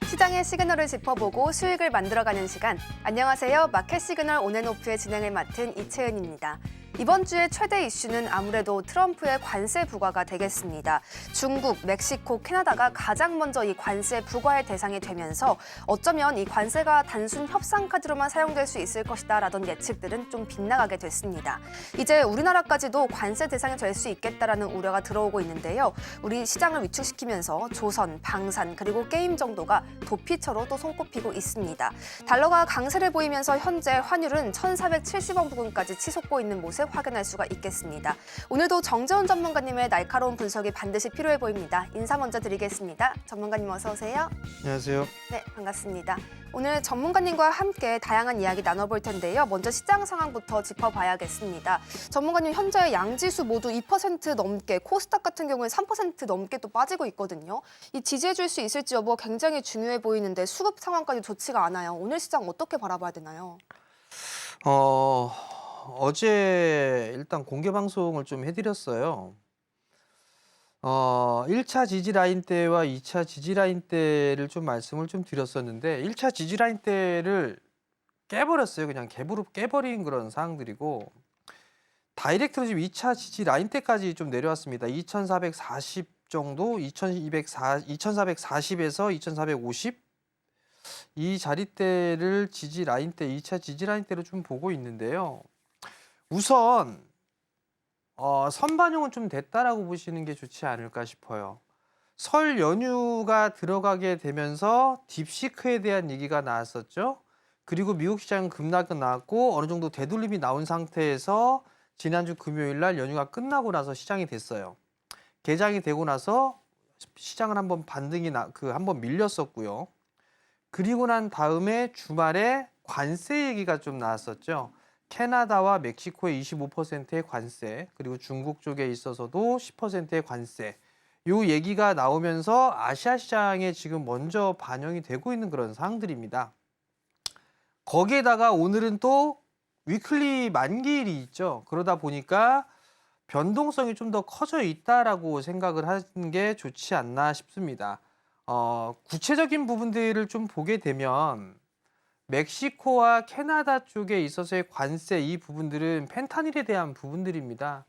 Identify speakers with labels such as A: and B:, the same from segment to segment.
A: 시장의 시그널을 짚어보고 수익을 만들어가는 시간. 안녕하세요. 마켓 시그널 온앤오프의 진행을 맡은 이채은입니다. 이번 주의 최대 이슈는 아무래도 트럼프의 관세 부과가 되겠습니다. 중국, 멕시코, 캐나다가 가장 먼저 이 관세 부과의 대상이 되면서 어쩌면 이 관세가 단순 협상 카드로만 사용될 수 있을 것이다라던 예측들은 좀 빗나가게 됐습니다. 이제 우리나라까지도 관세 대상이 될 수 있겠다라는 우려가 들어오고 있는데요. 우리 시장을 위축시키면서 조선, 방산, 그리고 게임 정도가 도피처로 또 손꼽히고 있습니다. 달러가 강세를 보이면서 현재 환율은 1,470원 부근까지 치솟고 있는 모습 확인할 수가 있겠습니다. 오늘도 정재훈 전문가님의 날카로운 분석이 반드시 필요해 보입니다. 인사 먼저 드리겠습니다. 전문가님 어서 오세요.
B: 안녕하세요.
A: 네, 반갑습니다. 오늘 전문가님과 함께 다양한 이야기 나눠볼 텐데요. 먼저 시장 상황부터 짚어봐야겠습니다. 전문가님, 현재 양지수 모두 2% 넘게, 코스닥 같은 경우에 3% 넘게 또 빠지고 있거든요. 이 지지해줄 수 있을지 여부가 굉장히 중요해 보이는데 수급 상황까지 좋지가 않아요. 오늘 시장 어떻게 바라봐야 되나요?
B: 어제 일단 공개 방송을 좀 해드렸어요. 1차 지지 라인 때와 2차 지지 라인 때를 좀 말씀을 좀 드렸었는데 1차 지지 라인 때를 깨버렸어요. 그냥 갭으로 깨버린 그런 상황들이고 다이렉트로 지금 2차 지지 라인 때까지 좀 내려왔습니다. 2440 정도, 2440에서 2450 이 자리대를 지지 라인 때, 2차 지지 라인 때로 좀 보고 있는데요. 우선 선반영은 좀 됐다라고 보시는 게 좋지 않을까 싶어요. 설 연휴가 들어가게 되면서 딥시크에 대한 얘기가 나왔었죠. 그리고 미국 시장은 급락이 나왔고 어느 정도 되돌림이 나온 상태에서 지난주 금요일 날 연휴가 끝나고 나서 시장이 됐어요. 개장이 되고 나서 시장은 한번 반등이 한번 밀렸었고요. 그리고 난 다음에 주말에 관세 얘기가 좀 나왔었죠. 캐나다와 멕시코의 25%의 관세, 그리고 중국 쪽에 있어서도 10%의 관세. 요 얘기가 나오면서 아시아 시장에 지금 먼저 반영이 되고 있는 그런 상황들입니다. 거기에다가 오늘은 또 위클리 만기일이 있죠. 그러다 보니까 변동성이 좀 더 커져 있다라고 생각을 하는 게 좋지 않나 싶습니다. 구체적인 부분들을 좀 보게 되면 멕시코와 캐나다 쪽에 있어서의 관세 이 부분들은 펜타닐에 대한 부분들입니다.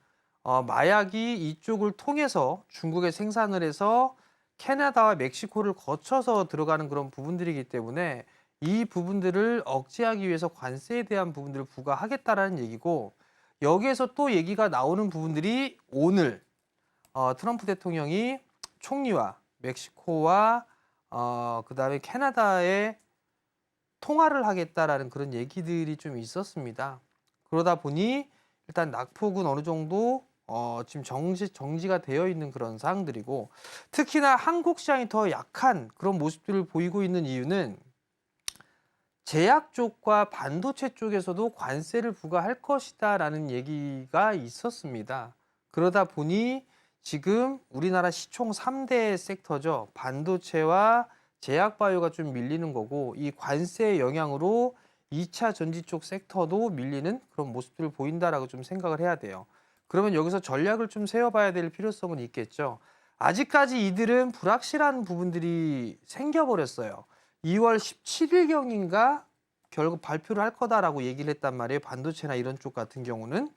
B: 마약이 이쪽을 통해서 중국에 생산을 해서 캐나다와 멕시코를 거쳐서 들어가는 그런 부분들이기 때문에 이 부분들을 억제하기 위해서 관세에 대한 부분들을 부과하겠다라는 얘기고 여기에서 또 얘기가 나오는 부분들이 오늘 트럼프 대통령이 총리와 멕시코와 그다음에 캐나다의 통화를 하겠다라는 그런 얘기들이 좀 있었습니다. 그러다 보니 일단 낙폭은 어느 정도 지금 정지가 되어 있는 그런 사항들이고 특히나 한국 시장이 더 약한 그런 모습들을 보이고 있는 이유는 제약 쪽과 반도체 쪽에서도 관세를 부과할 것이다라는 얘기가 있었습니다. 그러다 보니 지금 우리나라 시총 3대 섹터죠. 반도체와 제약바이오가 좀 밀리는 거고 이 관세의 영향으로 2차 전지 쪽 섹터도 밀리는 그런 모습들을 보인다라고 좀 생각을 해야 돼요. 그러면 여기서 전략을 좀 세워봐야 될 필요성은 있겠죠. 아직까지 이들은 불확실한 부분들이 생겨버렸어요. 2월 17일경인가 결국 발표를 할 거다라고 얘기를 했단 말이에요. 반도체나 이런 쪽 같은 경우는.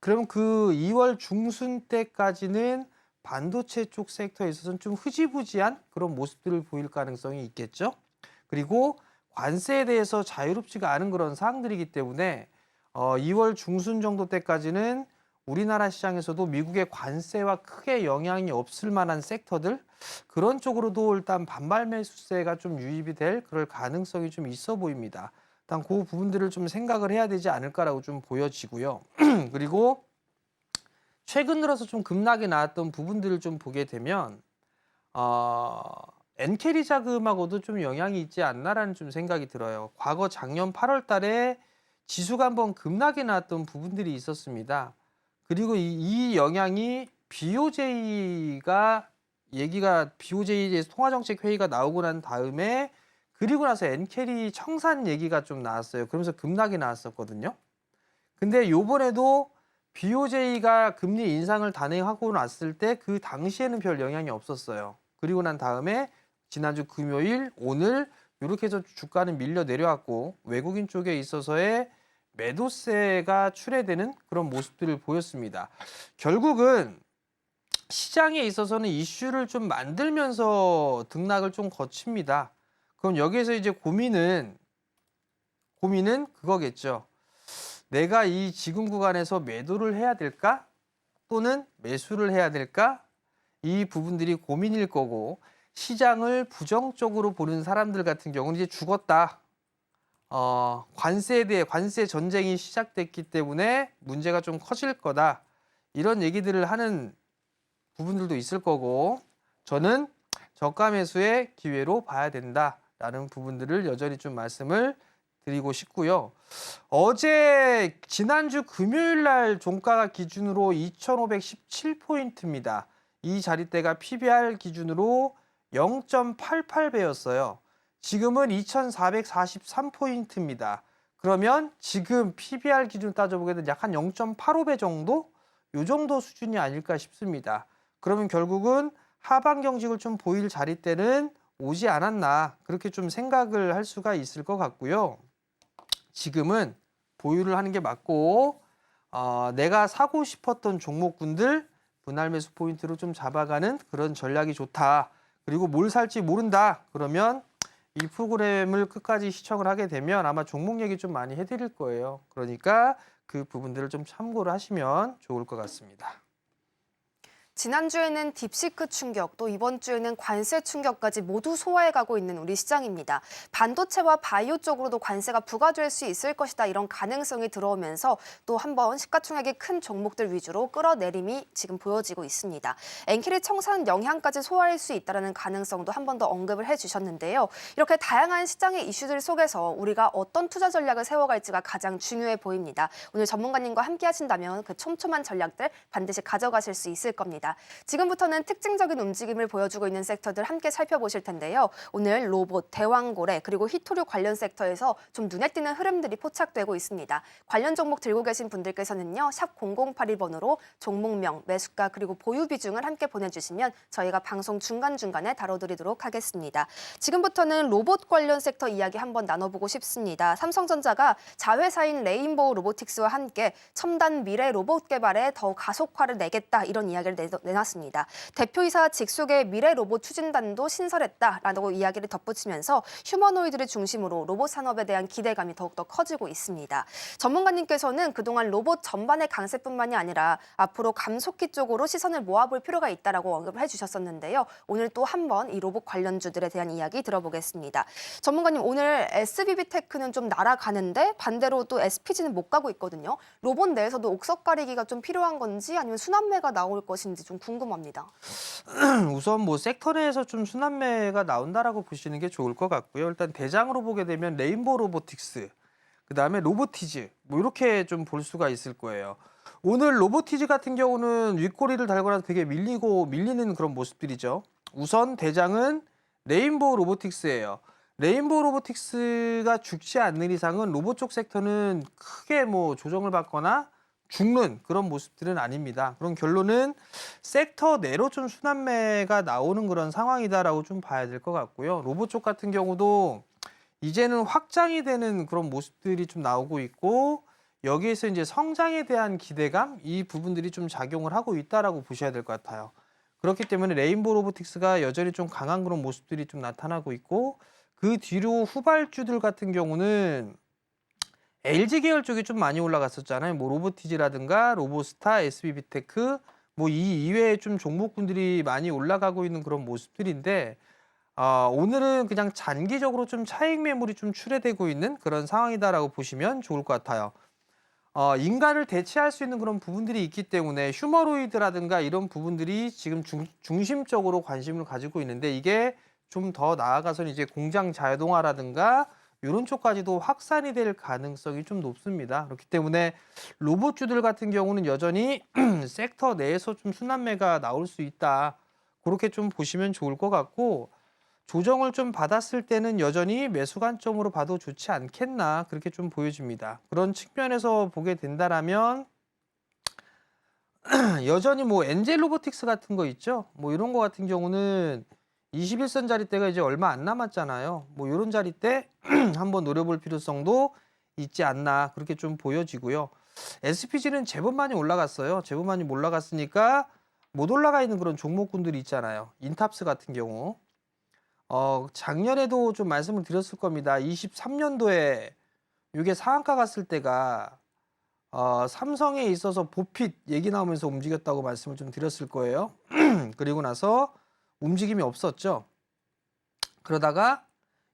B: 그럼 그 2월 중순 때까지는 반도체 쪽 섹터에 있어서는 좀 흐지부지한 그런 모습들을 보일 가능성이 있겠죠. 그리고 관세에 대해서 자유롭지가 않은 그런 사항들이기 때문에 2월 중순 정도 때까지는 우리나라 시장에서도 미국의 관세와 크게 영향이 없을 만한 섹터들 그런 쪽으로도 일단 반발 매수세가 좀 유입이 될 그럴 가능성이 좀 있어 보입니다. 일단 그 부분들을 좀 생각을 해야 되지 않을까라고 좀 보여지고요. 그리고 최근 들어서 좀 급락이 나왔던 부분들을 좀 보게 되면 엔캐리 자금하고도 좀 영향이 있지 않나라는 좀 생각이 들어요. 과거 작년 8월 달에 지수가 한번 급락이 나왔던 부분들이 있었습니다. 그리고 이 영향이 BOJ가 BOJ에서 통화정책회의가 나오고 난 다음에 그리고 나서 엔캐리 청산 얘기가 좀 나왔어요. 그러면서 급락이 나왔었거든요. 근데 요번에도 BOJ가 금리 인상을 단행하고 났을 때 그 당시에는 별 영향이 없었어요. 그리고 난 다음에 지난주 금요일, 오늘 이렇게 해서 주가는 밀려 내려왔고 외국인 쪽에 있어서의 매도세가 출회되는 그런 모습들을 보였습니다. 결국은 시장에 있어서는 이슈를 좀 만들면서 등락을 좀 거칩니다. 그럼 여기에서 이제 고민은 그거겠죠. 내가 이 지금 구간에서 매도를 해야 될까? 또는 매수를 해야 될까? 이 부분들이 고민일 거고, 시장을 부정적으로 보는 사람들 같은 경우는 이제 죽었다. 관세에 대해 관세 전쟁이 시작됐기 때문에 문제가 좀 커질 거다. 이런 얘기들을 하는 부분들도 있을 거고, 저는 저가 매수의 기회로 봐야 된다라는 부분들을 여전히 좀 말씀을 드리고 싶고요. 어제 지난주 금요일 날 종가가 기준으로 2,517포인트입니다. 이 자리대가 PBR 기준으로 0.88배였어요. 지금은 2,443포인트입니다. 그러면 지금 PBR 기준 따져보게 되면 약 한 0.85배 정도? 요 정도 수준이 아닐까 싶습니다. 그러면 결국은 하방 경직을 좀 보일 자리대는 오지 않았나 그렇게 좀 생각을 할 수가 있을 것 같고요. 지금은 보유를 하는 게 맞고 내가 사고 싶었던 종목군들 분할 매수 포인트로 좀 잡아가는 그런 전략이 좋다. 그리고 뭘 살지 모른다. 그러면 이 프로그램을 끝까지 시청을 하게 되면 아마 종목 얘기 좀 많이 해드릴 거예요. 그러니까 그 부분들을 좀 참고를 하시면 좋을 것 같습니다.
A: 지난주에는 딥시크 충격, 또 이번 주에는 관세 충격까지 모두 소화해가고 있는 우리 시장입니다. 반도체와 바이오 쪽으로도 관세가 부과될 수 있을 것이다 이런 가능성이 들어오면서 또 한번 시가총액이 큰 종목들 위주로 끌어내림이 지금 보여지고 있습니다. 엔킬의 청산 영향까지 소화할 수 있다는 가능성도 한 번 더 언급을 해주셨는데요. 이렇게 다양한 시장의 이슈들 속에서 우리가 어떤 투자 전략을 세워갈지가 가장 중요해 보입니다. 오늘 전문가님과 함께 하신다면 그 촘촘한 전략들 반드시 가져가실 수 있을 겁니다. 지금부터는 특징적인 움직임을 보여주고 있는 섹터들 함께 살펴보실 텐데요. 오늘 로봇, 대왕고래, 그리고 히토류 관련 섹터에서 좀 눈에 띄는 흐름들이 포착되고 있습니다. 관련 종목 들고 계신 분들께서는요. 샵 0081번으로 종목명, 매수가, 그리고 보유 비중을 함께 보내주시면 저희가 방송 중간중간에 다뤄드리도록 하겠습니다. 지금부터는 로봇 관련 섹터 이야기 한번 나눠보고 싶습니다. 삼성전자가 자회사인 레인보우 로보틱스와 함께 첨단 미래 로봇 개발에 더 가속화를 내겠다 이런 이야기를 내놨습니다. 대표이사 직속의 미래 로봇 추진단도 신설했다라고 이야기를 덧붙이면서 휴머노이드를 중심으로 로봇 산업에 대한 기대감이 더욱더 커지고 있습니다. 전문가님께서는 그동안 로봇 전반의 강세뿐만이 아니라 앞으로 감속기 쪽으로 시선을 모아볼 필요가 있다라고 언급을 해주셨었는데요. 오늘 또 한 번 이 로봇 관련주들에 대한 이야기 들어보겠습니다. 전문가님, 오늘 SBB테크는 좀 날아가는데 반대로 또 SPG는 못 가고 있거든요. 로봇 내에서도 옥석 가리기가 좀 필요한 건지 아니면 순환매가 나올 것인지 좀 궁금합니다.
B: 우선 뭐 섹터 내에서 좀 순환매가 나온다라고 보시는 게 좋을 것 같고요. 일단 대장으로 보게 되면 레인보우 로보틱스, 그다음에 로보티즈 뭐 이렇게 좀 볼 수가 있을 거예요. 오늘 로보티즈 같은 경우는 윗꼬리를 달거나 되게 밀리는 그런 모습들이죠. 우선 대장은 레인보우 로보틱스예요. 레인보우 로보틱스가 죽지 않는 이상은 로봇 쪽 섹터는 크게 뭐 조정을 받거나 죽는 그런 모습들은 아닙니다. 그런 결론은 섹터 내로 좀 순환매가 나오는 그런 상황이다라고 좀 봐야 될 것 같고요. 로봇 쪽 같은 경우도 이제는 확장이 되는 그런 모습들이 좀 나오고 있고 여기에서 이제 성장에 대한 기대감 이 부분들이 좀 작용을 하고 있다라고 보셔야 될 것 같아요. 그렇기 때문에 레인보우 로보틱스가 여전히 좀 강한 그런 모습들이 좀 나타나고 있고 그 뒤로 후발주들 같은 경우는 LG 계열 쪽이 좀 많이 올라갔었잖아요. 뭐 로보티즈라든가 로보스타, SBB테크 뭐 이 이외에 좀 종목군들이 많이 올라가고 있는 그런 모습들인데 오늘은 그냥 단기적으로 좀 차익 매물이 좀 출회되고 있는 그런 상황이다라고 보시면 좋을 것 같아요. 인간을 대체할 수 있는 그런 부분들이 있기 때문에 휴머노이드라든가 이런 부분들이 지금 중심적으로 관심을 가지고 있는데 이게 좀 더 나아가서는 이제 공장 자동화라든가 이런 쪽까지도 확산이 될 가능성이 좀 높습니다. 그렇기 때문에 로봇주들 같은 경우는 여전히 섹터 내에서 좀 순환매가 나올 수 있다. 그렇게 좀 보시면 좋을 것 같고 조정을 좀 받았을 때는 여전히 매수 관점으로 봐도 좋지 않겠나 그렇게 좀 보여집니다. 그런 측면에서 보게 된다라면 여전히 뭐 엔젤 로보틱스 같은 거 있죠? 뭐 이런 거 같은 경우는 21선 자리대가 이제 얼마 안 남았잖아요. 뭐 이런 자리대 한번 노려볼 필요성도 있지 않나 그렇게 좀 보여지고요. SPG는 제법 많이 올라갔어요. 제법 많이 올라갔으니까 못 올라가 있는 그런 종목군들이 있잖아요. 인탑스 같은 경우. 작년에도 좀 말씀을 드렸을 겁니다. 23년도에 이게 상한가 갔을 때가 삼성에 있어서 보핏 얘기 나오면서 움직였다고 말씀을 좀 드렸을 거예요. 그리고 나서 움직임이 없었죠. 그러다가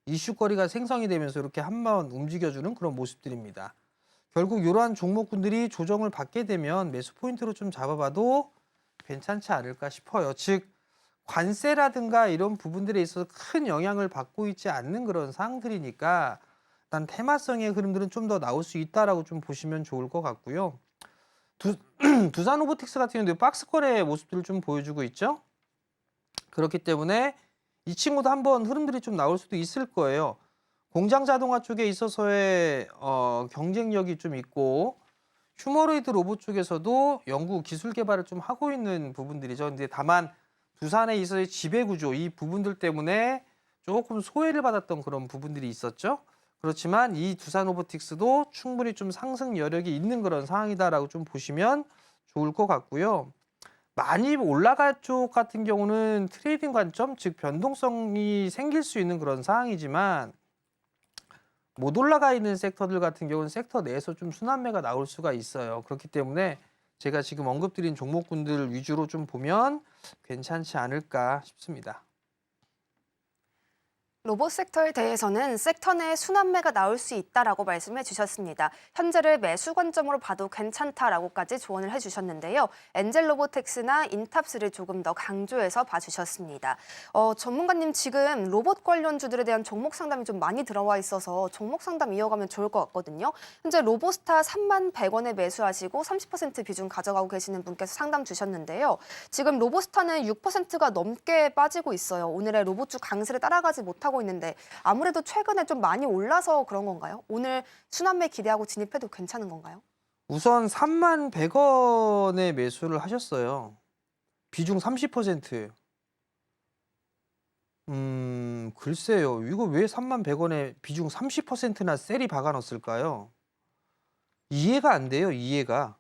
B: 이슈거리가 생성이 되면서 이렇게 한번 움직여주는 그런 모습들입니다. 결국 이러한 종목군들이 조정을 받게 되면 매수 포인트로 좀 잡아봐도 괜찮지 않을까 싶어요. 즉 관세라든가 이런 부분들에 있어서 큰 영향을 받고 있지 않는 그런 사항들이니까 일단 테마성의 흐름들은 좀 더 나올 수 있다라고 좀 보시면 좋을 것 같고요. 두산 로보틱스 같은 경우도 박스권의 모습들을 좀 보여주고 있죠. 그렇기 때문에 이 친구도 한번 흐름들이 좀 나올 수도 있을 거예요. 공장 자동화 쪽에 있어서의 경쟁력이 좀 있고 휴머노이드 로봇 쪽에서도 연구 기술 개발을 좀 하고 있는 부분들이죠. 근데 다만 두산에 있어서의 지배 구조 이 부분들 때문에 조금 소외를 받았던 그런 부분들이 있었죠. 그렇지만 이 두산 로보틱스도 충분히 좀 상승 여력이 있는 그런 상황이다라고 좀 보시면 좋을 것 같고요. 많이 올라갈 쪽 같은 경우는 트레이딩 관점, 즉 변동성이 생길 수 있는 그런 상황이지만 못 올라가 있는 섹터들 같은 경우는 섹터 내에서 좀 순환매가 나올 수가 있어요. 그렇기 때문에 제가 지금 언급드린 종목군들 위주로 좀 보면 괜찮지 않을까 싶습니다.
A: 로봇 섹터에 대해서는 섹터 내 순환매가 나올 수 있다라고 말씀해 주셨습니다. 현재를 매수 관점으로 봐도 괜찮다라고까지 조언을 해주셨는데요. 엔젤 로보텍스나 인탑스를 조금 더 강조해서 봐주셨습니다. 전문가님 지금 로봇 관련주들에 대한 종목 상담이 좀 많이 들어와 있어서 종목 상담 이어가면 좋을 것 같거든요. 현재 로보스타 31,100원에 매수하시고 30% 비중 가져가고 계시는 분께서 상담 주셨는데요. 지금 로보스타는 6%가 넘게 빠지고 있어요. 오늘의 로봇주 강세를 따라가지 못하고 있는데 아무래도 최근에 좀 많이 올라서 그런 건가요? 오늘 순환매 기대하고 진입해도 괜찮은 건가요?
B: 우선 31,100원에 매수를 하셨어요. 비중 30%. 글쎄요. 이거 왜 31,100원에 비중 30%나 셀이 박아 넣었을까요? 이해가 안 돼요, 이해가.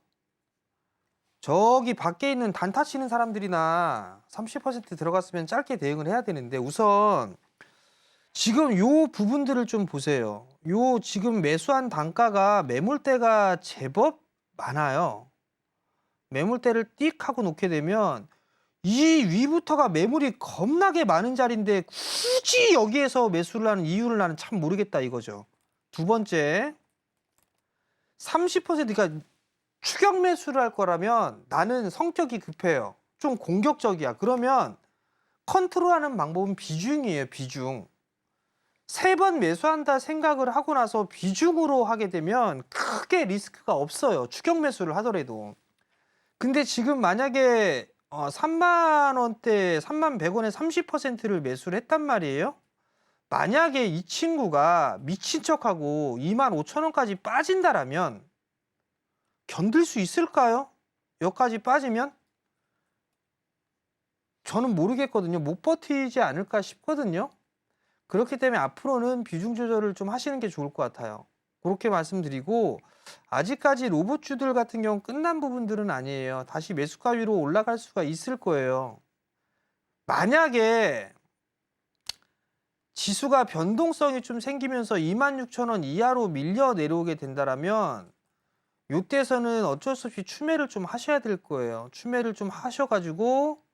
B: 저기 밖에 있는 단타 치는 사람들이나 30% 들어갔으면 짧게 대응을 해야 되는데 우선 지금 요 부분들을 좀 보세요. 요 지금 매수한 단가가 매물대가 제법 많아요. 매물대를 띡 하고 놓게 되면 이 위부터가 매물이 겁나게 많은 자리인데 굳이 여기에서 매수를 하는 이유를 나는 참 모르겠다 이거죠. 두 번째, 30% 그러니까 추격 매수를 할 거라면 나는 성격이 급해요. 좀 공격적이야. 그러면 컨트롤하는 방법은 비중이에요, 비중. 3번 매수한다 생각을 하고 나서 비중으로 하게 되면 크게 리스크가 없어요. 추격 매수를 하더라도. 근데 지금 만약에 3만 원대, 31,100원에 30%를 매수를 했단 말이에요. 만약에 이 친구가 미친 척하고 25,000원까지 빠진다라면 견딜 수 있을까요? 여기까지 빠지면? 저는 모르겠거든요. 못 버티지 않을까 싶거든요. 그렇기 때문에 앞으로는 비중 조절을 좀 하시는 게 좋을 것 같아요. 그렇게 말씀드리고 아직까지 로봇주들 같은 경우 끝난 부분들은 아니에요. 다시 매수가 위로 올라갈 수가 있을 거예요. 만약에 지수가 변동성이 좀 생기면서 26,000원 이하로 밀려 내려오게 된다라면 이때에서는 어쩔 수 없이 추매를 좀 하셔야 될 거예요. 추매를 좀 하셔가지고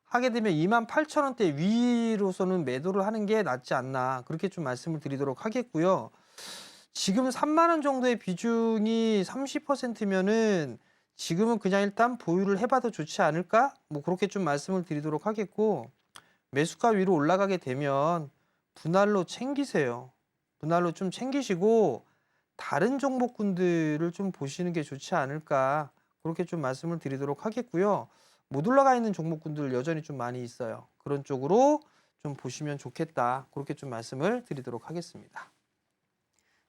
B: 하게 되면 28,000원대 위로서는 매도를 하는 게 낫지 않나 그렇게 좀 말씀을 드리도록 하겠고요. 지금 3만 원 정도의 비중이 30%면은 지금은 그냥 일단 보유를 해봐도 좋지 않을까? 뭐 그렇게 좀 말씀을 드리도록 하겠고 매수가 위로 올라가게 되면 분할로 챙기세요. 분할로 좀 챙기시고 다른 종목군들을 좀 보시는 게 좋지 않을까 그렇게 좀 말씀을 드리도록 하겠고요. 못 올라가 있는 종목군들 여전히 좀 많이 있어요. 그런 쪽으로 좀 보시면 좋겠다. 그렇게 좀 말씀을 드리도록 하겠습니다.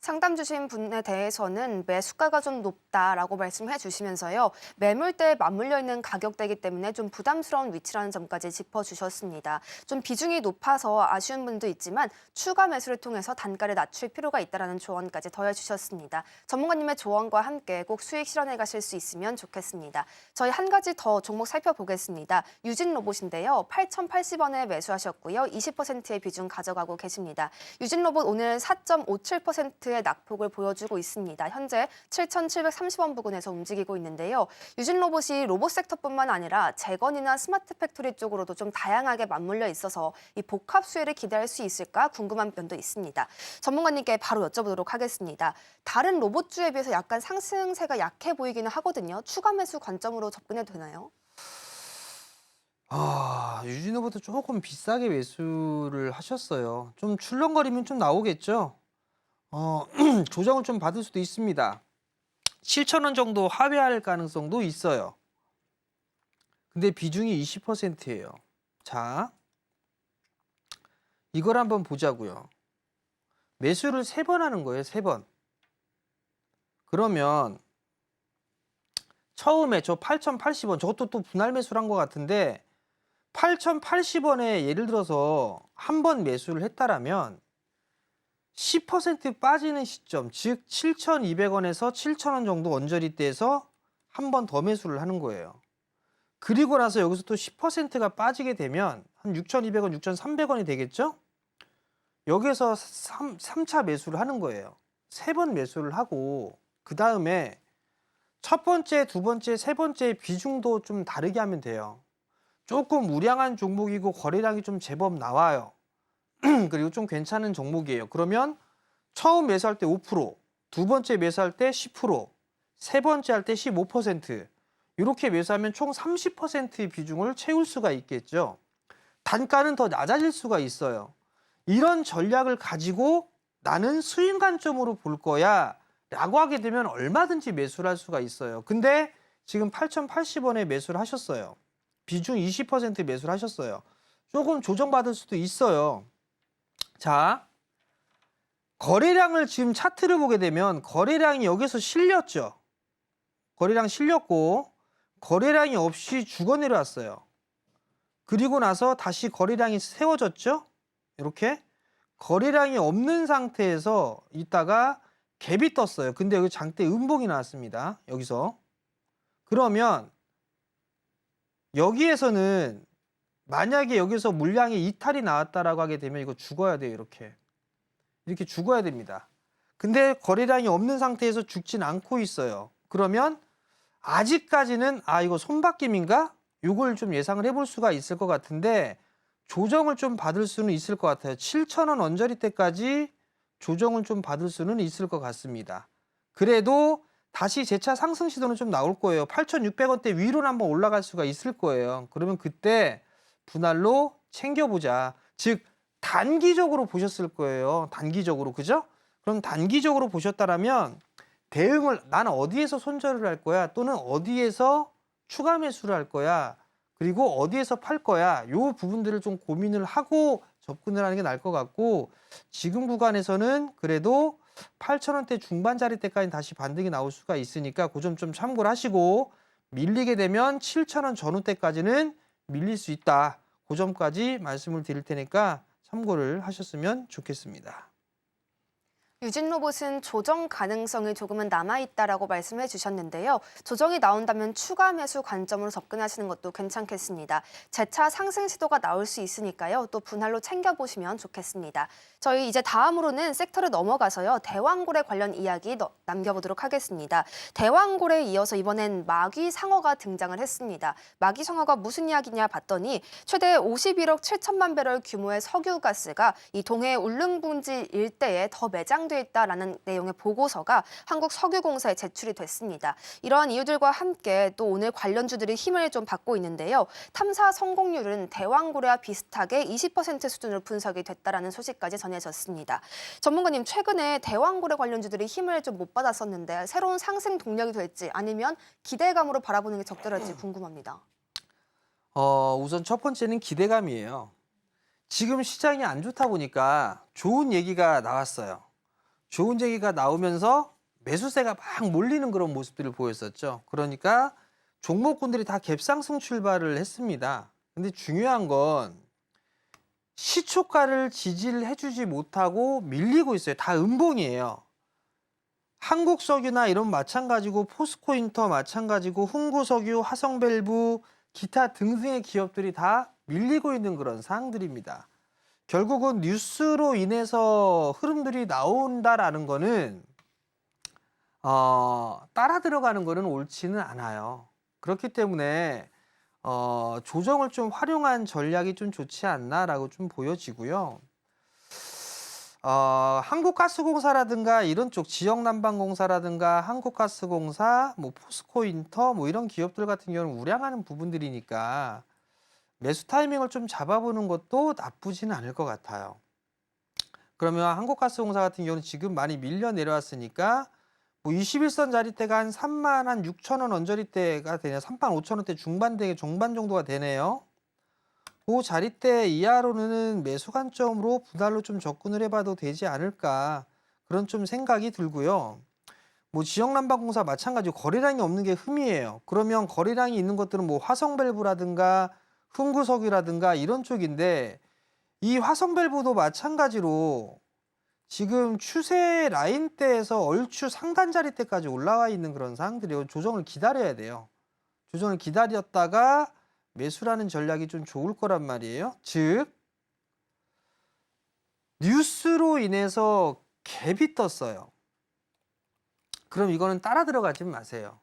A: 상담 주신 분에 대해서는 매수가가 좀 높다라고 말씀해 주시면서요. 매물대에 맞물려 있는 가격대이기 때문에 좀 부담스러운 위치라는 점까지 짚어주셨습니다. 좀 비중이 높아서 아쉬운 분도 있지만 추가 매수를 통해서 단가를 낮출 필요가 있다는 조언까지 더해주셨습니다. 전문가님의 조언과 함께 꼭 수익 실현해 가실 수 있으면 좋겠습니다. 저희 한 가지 더 종목 살펴보겠습니다. 유진 로봇인데요. 8,080원에 매수하셨고요. 20%의 비중 가져가고 계십니다. 유진 로봇 오늘 4.57%의 낙폭을 보여주고 있습니다. 현재 7,730원 부근에서 움직이고 있는데요. 유진 로봇이 로봇 섹터뿐만 아니라 재건이나 스마트 팩토리 쪽으로도 좀 다양하게 맞물려 있어서 이 복합 수혜를 기대할 수 있을까 궁금한 면도 있습니다. 전문가님께 바로 여쭤보도록 하겠습니다. 다른 로봇주에 비해서 약간 상승세가 약해 보이기는 하거든요. 추가 매수 관점으로 접근해도 되나요?
B: 유진호보다 조금 비싸게 매수를 하셨어요. 좀 출렁거리면 좀 나오겠죠? 조정을 좀 받을 수도 있습니다. 7,000원 정도 하회할 가능성도 있어요. 근데 비중이 20%예요. 자, 이걸 한번 보자고요. 매수를 3번 하는 거예요, 3번. 그러면 처음에 저 8,080원, 저것도 또 분할 매수를 한 것 같은데 8,080원에 예를 들어서 한 번 매수를 했다라면 10% 빠지는 시점, 즉 7,200원에서 7,000원 정도 언저리대에서 한 번 더 매수를 하는 거예요. 그리고 나서 여기서 또 10%가 빠지게 되면 한 6,200원, 6,300원이 되겠죠? 여기에서 3차 매수를 하는 거예요. 3번 매수를 하고 그 다음에 첫 번째, 두 번째, 세 번째 비중도 좀 다르게 하면 돼요. 조금 우량한 종목이고 거래량이 좀 제법 나와요. 그리고 좀 괜찮은 종목이에요. 그러면 처음 매수할 때 5%, 두 번째 매수할 때 10%, 세 번째 할 때 15%, 이렇게 매수하면 총 30%의 비중을 채울 수가 있겠죠. 단가는 더 낮아질 수가 있어요. 이런 전략을 가지고 나는 수익 관점으로 볼 거야 라고 하게 되면 얼마든지 매수를 할 수가 있어요. 근데 지금 8,080원에 매수를 하셨어요. 비중 20% 매수를 하셨어요. 조금 조정받을 수도 있어요. 자, 거래량을 지금 차트를 보게 되면 거래량이 여기서 실렸죠. 거래량 실렸고 거래량이 없이 죽어 내려왔어요. 그리고 나서 다시 거래량이 세워졌죠. 이렇게 거래량이 없는 상태에서 있다가 갭이 떴어요. 근데 여기 장대 음봉이 나왔습니다. 여기서. 그러면 여기에서는 만약에 여기서 물량이 이탈이 나왔다라고 하게 되면 이거 죽어야 돼요. 이렇게 죽어야 됩니다. 근데 거래량이 없는 상태에서 죽진 않고 있어요. 그러면 아직까지는 이거 손바뀜인가? 이걸 좀 예상을 해볼 수가 있을 것 같은데 조정을 좀 받을 수는 있을 것 같아요. 7,000원 언저리 때까지 조정을 좀 받을 수는 있을 것 같습니다. 그래도 다시 재차 상승 시도는 좀 나올 거예요. 8,600원대 위로는 한번 올라갈 수가 있을 거예요. 그러면 그때 분할로 챙겨보자. 즉 단기적으로 보셨을 거예요. 단기적으로. 그죠? 그럼 단기적으로 보셨다라면 대응을 나는 어디에서 손절을 할 거야? 또는 어디에서 추가 매수를 할 거야? 그리고 어디에서 팔 거야? 요 부분들을 좀 고민을 하고 접근을 하는 게 나을 것 같고 지금 구간에서는 그래도 8,000원대 중반짜리 때까지 다시 반등이 나올 수가 있으니까 그 점 좀 참고를 하시고 밀리게 되면 7,000원 전후대까지는 밀릴 수 있다. 그 점까지 말씀을 드릴 테니까 참고를 하셨으면 좋겠습니다.
A: 유진 로봇은 조정 가능성이 조금은 남아있다라고 말씀해 주셨는데요. 조정이 나온다면 추가 매수 관점으로 접근하시는 것도 괜찮겠습니다. 재차 상승 시도가 나올 수 있으니까요. 또 분할로 챙겨보시면 좋겠습니다. 저희 이제 다음으로는 섹터를 넘어가서요. 대왕고래 관련 이야기 남겨보도록 하겠습니다. 대왕고래에 이어서 이번엔 마귀상어가 등장을 했습니다. 마귀상어가 무슨 이야기냐 봤더니 최대 51억 7천만 배럴 규모의 석유가스가 이 동해 울릉분지 일대에 더 매장돼 있다라는 내용의 보고서가 한국석유공사에 제출이 됐습니다. 이러한 이유들과 함께 또 오늘 관련주들이 힘을 좀 받고 있는데요. 탐사 성공률은 대왕고래와 비슷하게 20% 수준으로 분석이 됐다라는 소식까지 전해졌습니다. 전문가님, 최근에 대왕고래 관련주들이 힘을 좀 못 받았었는데 새로운 상승 동력이 될지 아니면 기대감으로 바라보는 게 적절할지 궁금합니다.
B: 우선 첫 번째는 기대감이에요. 지금 시장이 안 좋다 보니까 좋은 얘기가 나왔어요. 좋은 얘기가 나오면서 매수세가 막 몰리는 그런 모습들을 보였었죠. 그러니까 종목군들이 다 갭상승 출발을 했습니다. 근데 중요한 건 시초가를 지지를 해주지 못하고 밀리고 있어요. 다 음봉이에요. 한국석유나 이런 마찬가지고 포스코인터 마찬가지고 흥구석유, 화성밸브, 기타 등등의 기업들이 다 밀리고 있는 그런 상황들입니다. 결국은 뉴스로 인해서 흐름들이 나온다라는 거는 따라 들어가는 거는 옳지는 않아요. 그렇기 때문에 조정을 좀 활용한 전략이 좀 좋지 않나라고 좀 보여지고요. 한국가스공사라든가 이런 쪽 지역난방공사라든가 한국가스공사, 뭐 포스코인터 뭐 이런 기업들 같은 경우는 우량하는 부분들이니까 매수 타이밍을 좀 잡아보는 것도 나쁘지는 않을 것 같아요. 그러면 한국가스공사 같은 경우는 지금 많이 밀려 내려왔으니까 뭐 21선 자리대가 한 36,000원 언저리대가 되네요. 35,000원대 중반 정도가 되네요. 그 자리대 이하로는 매수 관점으로 분할로 좀 접근을 해봐도 되지 않을까 그런 좀 생각이 들고요. 뭐 지역난방공사 마찬가지로 거래량이 없는 게 흠이에요. 그러면 거래량이 있는 것들은 뭐 화성밸브라든가 흥구석유라든가 이런 쪽인데 이 화성밸브도 마찬가지로 지금 추세 라인대에서 얼추 상단 자리대까지 올라와 있는 그런 상황들이에요. 조정을 기다려야 돼요. 조정을 기다렸다가 매수라는 전략이 좀 좋을 거란 말이에요. 즉 뉴스로 인해서 갭이 떴어요. 그럼 이거는 따라 들어가지 마세요.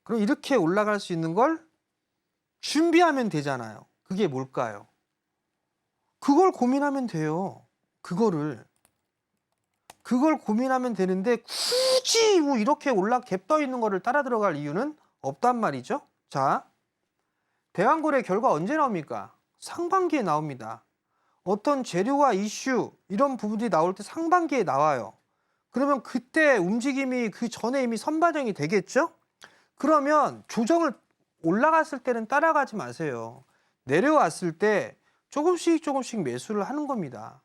B: 그럼 이렇게 올라갈 수 있는 걸 준비하면 되잖아요. 그게 뭘까요? 그걸 고민하면 돼요. 그걸 고민하면 되는데 굳이 뭐 이렇게 갭 떠 있는 거를 따라 들어갈 이유는 없단 말이죠. 자, 대왕거래 결과 언제 나옵니까? 상반기에 나옵니다. 어떤 재료와 이슈 이런 부분들이 나올 때 상반기에 나와요. 그러면 그때 움직임이 그 전에 이미 선반영이 되겠죠? 그러면 조정을 올라갔을 때는 따라가지 마세요. 내려왔을 때 조금씩 매수를 하는 겁니다.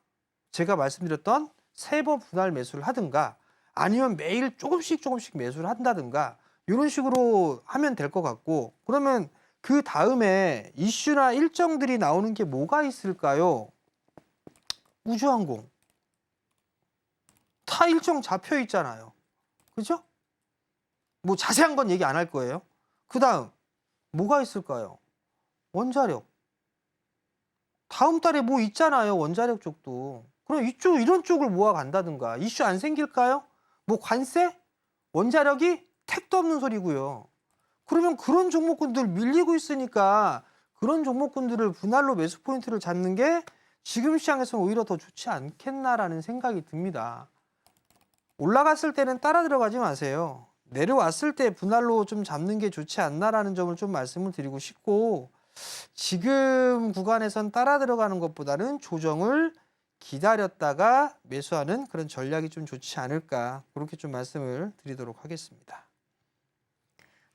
B: 제가 말씀드렸던 세 번 분할 매수를 하든가 아니면 매일 조금씩 매수를 한다든가 이런 식으로 하면 될 것 같고, 그러면 그 다음에 이슈나 일정들이 나오는 게 뭐가 있을까요? 우주항공 다 일정 잡혀 있잖아요. 그죠? 뭐 자세한 건 얘기 안 할 거예요. 그 다음 뭐가 있을까요? 원자력. 다음 달에 뭐 있잖아요. 원자력 쪽도. 그럼 이런 쪽을 모아간다든가. 이슈 안 생길까요? 뭐 관세? 원자력이 택도 없는 소리고요. 그러면 그런 종목군들 밀리고 있으니까 그런 종목군들을 분할로 매수 포인트를 잡는 게 지금 시장에서는 오히려 더 좋지 않겠나라는 생각이 듭니다. 올라갔을 때는 따라 들어가지 마세요. 내려왔을 때 분할로 좀 잡는 게 좋지 않나라는 점을 좀 말씀을 드리고 싶고, 지금 구간에선 따라 들어가는 것보다는 조정을 기다렸다가 매수하는 그런 전략이 좀 좋지 않을까, 그렇게 좀 말씀을 드리도록 하겠습니다.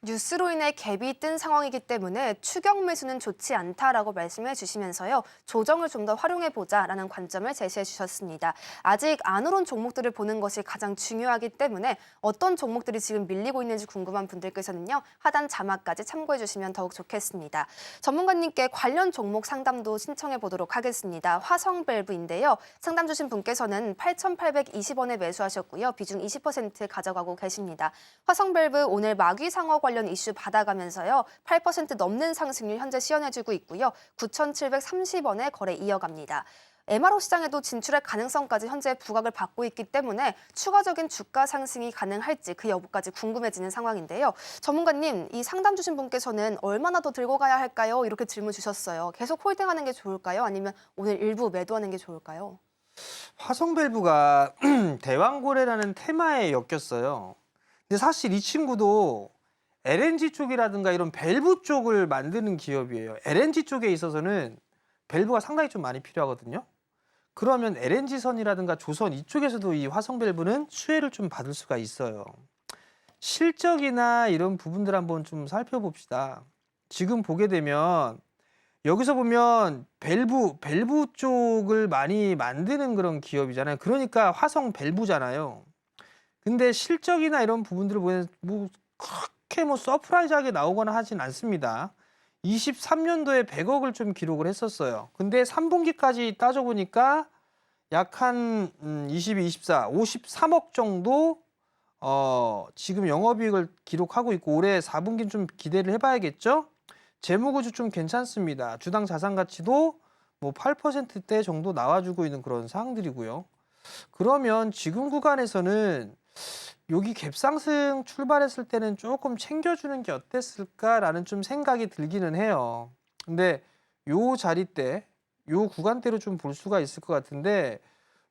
A: 뉴스로 인해 갭이 뜬 상황이기 때문에 추격 매수는 좋지 않다라고 말씀해 주시면서요. 조정을 좀 더 활용해 보자라는 관점을 제시해 주셨습니다. 아직 안 오른 종목들을 보는 것이 가장 중요하기 때문에 어떤 종목들이 지금 밀리고 있는지 궁금한 분들께서는요. 하단 자막까지 참고해 주시면 더욱 좋겠습니다. 전문가님께 관련 종목 상담도 신청해 보도록 하겠습니다. 화성밸브인데요. 상담 주신 분께서는 8,820원에 매수하셨고요. 비중 20% 가져가고 계십니다. 화성밸브 오늘 마귀상어 관련 이슈 받아가면서요. 8% 넘는 상승률 현재 시현해주고 있고요. 9,730원에 거래 이어갑니다. MRO 시장에도 진출할 가능성까지 현재 부각을 받고 있기 때문에 추가적인 주가 상승이 가능할지 그 여부까지 궁금해지는 상황인데요. 전문가님, 이 상담 주신 분께서는 얼마나 더 들고 가야 할까요? 이렇게 질문 주셨어요. 계속 홀딩하는 게 좋을까요? 아니면 오늘 일부 매도하는 게 좋을까요?
B: 화성밸브가 대왕고래라는 테마에 엮였어요. 근데 사실 이 친구도 LNG 쪽이라든가 이런 밸브 쪽을 만드는 기업이에요. LNG 쪽에 있어서는 밸브가 상당히 좀 많이 필요하거든요. 그러면 LNG선이라든가 조선 이쪽에서도 이 화성밸브는 수혜를 좀 받을 수가 있어요. 실적이나 이런 부분들 한번 좀 살펴봅시다. 지금 보게 되면 여기서 보면 밸브 쪽을 많이 만드는 그런 기업이잖아요. 그러니까 화성밸브잖아요. 근데 실적이나 이런 부분들을 보면 뭐 그렇게 뭐 서프라이즈하게 나오거나 하진 않습니다. 23년도에 100억을 좀 기록을 했었어요. 근데 3분기까지 따져보니까 약 한 22, 24, 53억 정도 지금 영업이익을 기록하고 있고 올해 4분기는 좀 기대를 해봐야겠죠? 재무구조 좀 괜찮습니다. 주당 자산 가치도 뭐 8%대 정도 나와주고 있는 그런 상황들이고요. 그러면 지금 구간에서는 여기 갭상승 출발했을 때는 조금 챙겨주는 게 어땠을까라는 좀 생각이 들기는 해요. 근데 요 자리대, 요 구간대로 좀 볼 수가 있을 것 같은데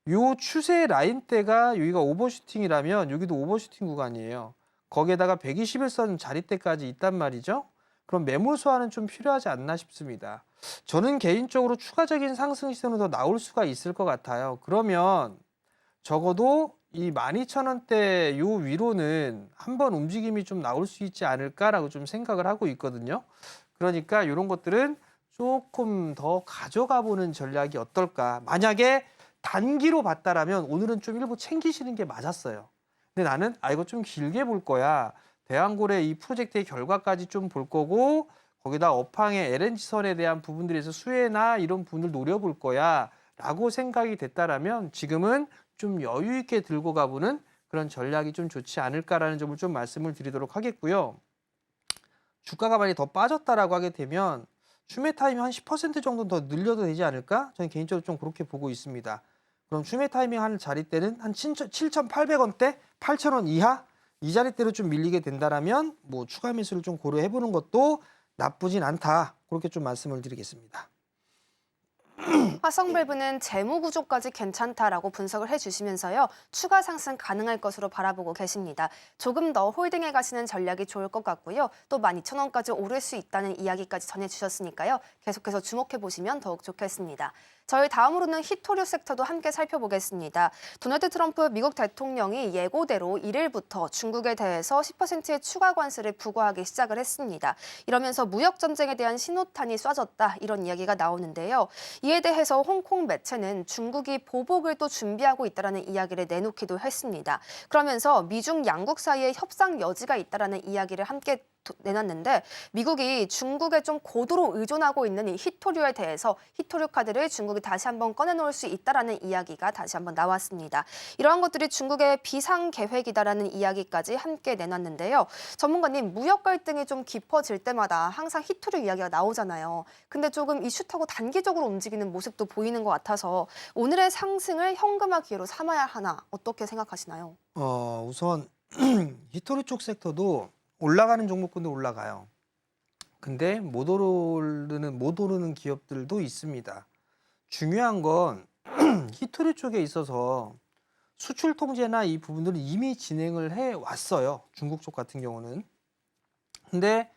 B: 요 추세 라인대가 여기가 오버슈팅이라면 여기도 오버슈팅 구간이에요. 거기에다가 121선 자리대까지 있단 말이죠. 그럼 매물 소화는 좀 필요하지 않나 싶습니다. 저는 개인적으로 추가적인 상승 시선은 더 나올 수가 있을 것 같아요. 그러면 적어도 이 12,000원대 요 위로는 한번 움직임이 좀 나올 수 있지 않을까라고 좀 생각을 하고 있거든요. 그러니까 이런 것들은 조금 더 가져가 보는 전략이 어떨까. 만약에 단기로 봤다라면 오늘은 좀 일부 챙기시는 게 맞았어요. 근데 나는 이거 좀 길게 볼 거야. 대한고래 이 프로젝트의 결과까지 좀 볼 거고 거기다 업황의 LNG선에 대한 부분들에서 수혜나 이런 부분을 노려볼 거야 라고 생각이 됐다라면 지금은 좀 여유 있게 들고 가보는 그런 전략이 좀 좋지 않을까라는 점을 좀 말씀을 드리도록 하겠고요. 주가가 많이 더 빠졌다라고 하게 되면 추매 타이밍 한 10% 정도 더 늘려도 되지 않을까? 저는 개인적으로 좀 그렇게 보고 있습니다. 그럼 추매 타이밍 하는 자리대는 한 7,800원대, 8,000원 이하 이 자리대로 좀 밀리게 된다라면 뭐 추가 매수를 좀 고려해 보는 것도 나쁘진 않다. 그렇게 좀 말씀을 드리겠습니다.
A: 화성밸브는 재무 구조까지 괜찮다라고 분석을 해주시면서요. 추가 상승 가능할 것으로 바라보고 계십니다. 조금 더 홀딩해 가시는 전략이 좋을 것 같고요. 또 12,000원까지 오를 수 있다는 이야기까지 전해주셨으니까요. 계속해서 주목해 보시면 더욱 좋겠습니다. 저희 다음으로는 히토류 섹터도 함께 살펴보겠습니다. 도널드 트럼프 미국 대통령이 예고대로 1일부터 중국에 대해서 10%의 추가 관세를 부과하기 시작을 했습니다. 이러면서 무역 전쟁에 대한 신호탄이 쏴졌다 이런 이야기가 나오는데요. 이에 대해서 홍콩 매체는 중국이 보복을 또 준비하고 있다는 이야기를 내놓기도 했습니다. 그러면서 미중 양국 사이에 협상 여지가 있다는 이야기를 함께 내놨는데 미국이 중국에 좀 고도로 의존하고 있는 이 히토류에 대해서 히토류 카드를 중국이 다시 한번 꺼내놓을 수 있다라는 이야기가 다시 한번 나왔습니다. 이러한 것들이 중국의 비상 계획이다라는 이야기까지 함께 내놨는데요. 전문가님, 무역 갈등이 좀 깊어질 때마다 항상 히토류 이야기가 나오잖아요. 근데 조금 이슈타고 단기적으로 움직이는 모습도 보이는 것 같아서 오늘의 상승을 현금화 기회로 삼아야 하나 어떻게 생각하시나요?
B: 우선 히토류 쪽 섹터도 올라가는 종목군도 올라가요. 근데 못 오르는 기업들도 있습니다. 중요한 건 히토류 쪽에 있어서 수출 통제나 이 부분들은 이미 진행을 해 왔어요. 중국 쪽 같은 경우는. 근데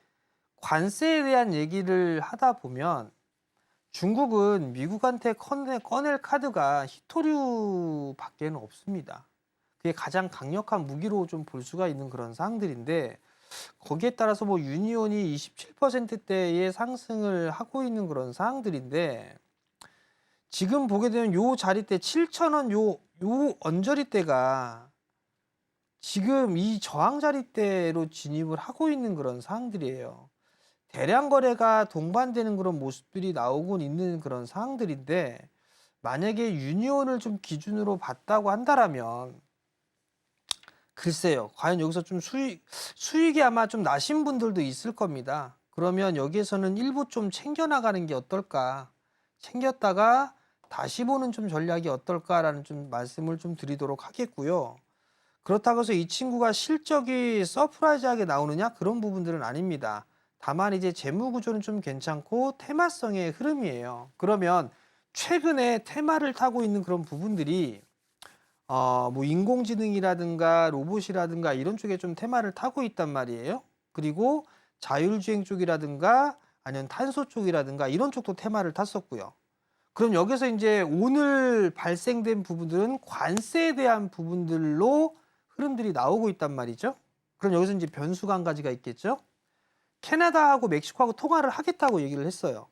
B: 관세에 대한 얘기를 하다 보면 중국은 미국한테 꺼낼 카드가 히토류밖에는 없습니다. 그게 가장 강력한 무기로 좀 볼 수가 있는 그런 사항들인데 거기에 따라서 뭐 유니온이 27%대의 상승을 하고 있는 그런 사항들인데 지금 보게 되면 요 자리대 7,000원 요 언저리대가 지금 이 저항 자리대로 진입을 하고 있는 그런 사항들이에요. 대량 거래가 동반되는 그런 모습들이 나오곤 있는 그런 사항들인데 만약에 유니온을 좀 기준으로 봤다고 한다라면 글쎄요. 과연 여기서 좀 수익이 아마 좀 나신 분들도 있을 겁니다. 그러면 여기에서는 일부 좀 챙겨나가는 게 어떨까? 챙겼다가 다시 보는 좀 전략이 어떨까라는 좀 말씀을 좀 드리도록 하겠고요. 그렇다고 해서 이 친구가 실적이 서프라이즈하게 나오느냐? 그런 부분들은 아닙니다. 다만 이제 재무 구조는 좀 괜찮고 테마성의 흐름이에요. 그러면 최근에 테마를 타고 있는 그런 부분들이 뭐 인공지능이라든가 로봇이라든가 이런 쪽에 좀 테마를 타고 있단 말이에요. 그리고 자율주행 쪽이라든가 아니면 탄소 쪽이라든가 이런 쪽도 테마를 탔었고요. 그럼 여기서 이제 오늘 발생된 부분들은 관세에 대한 부분들로 흐름들이 나오고 있단 말이죠. 그럼 여기서 이제 변수가 한 가지가 있겠죠. 캐나다하고 멕시코하고 통화를 하겠다고 얘기를 했어요.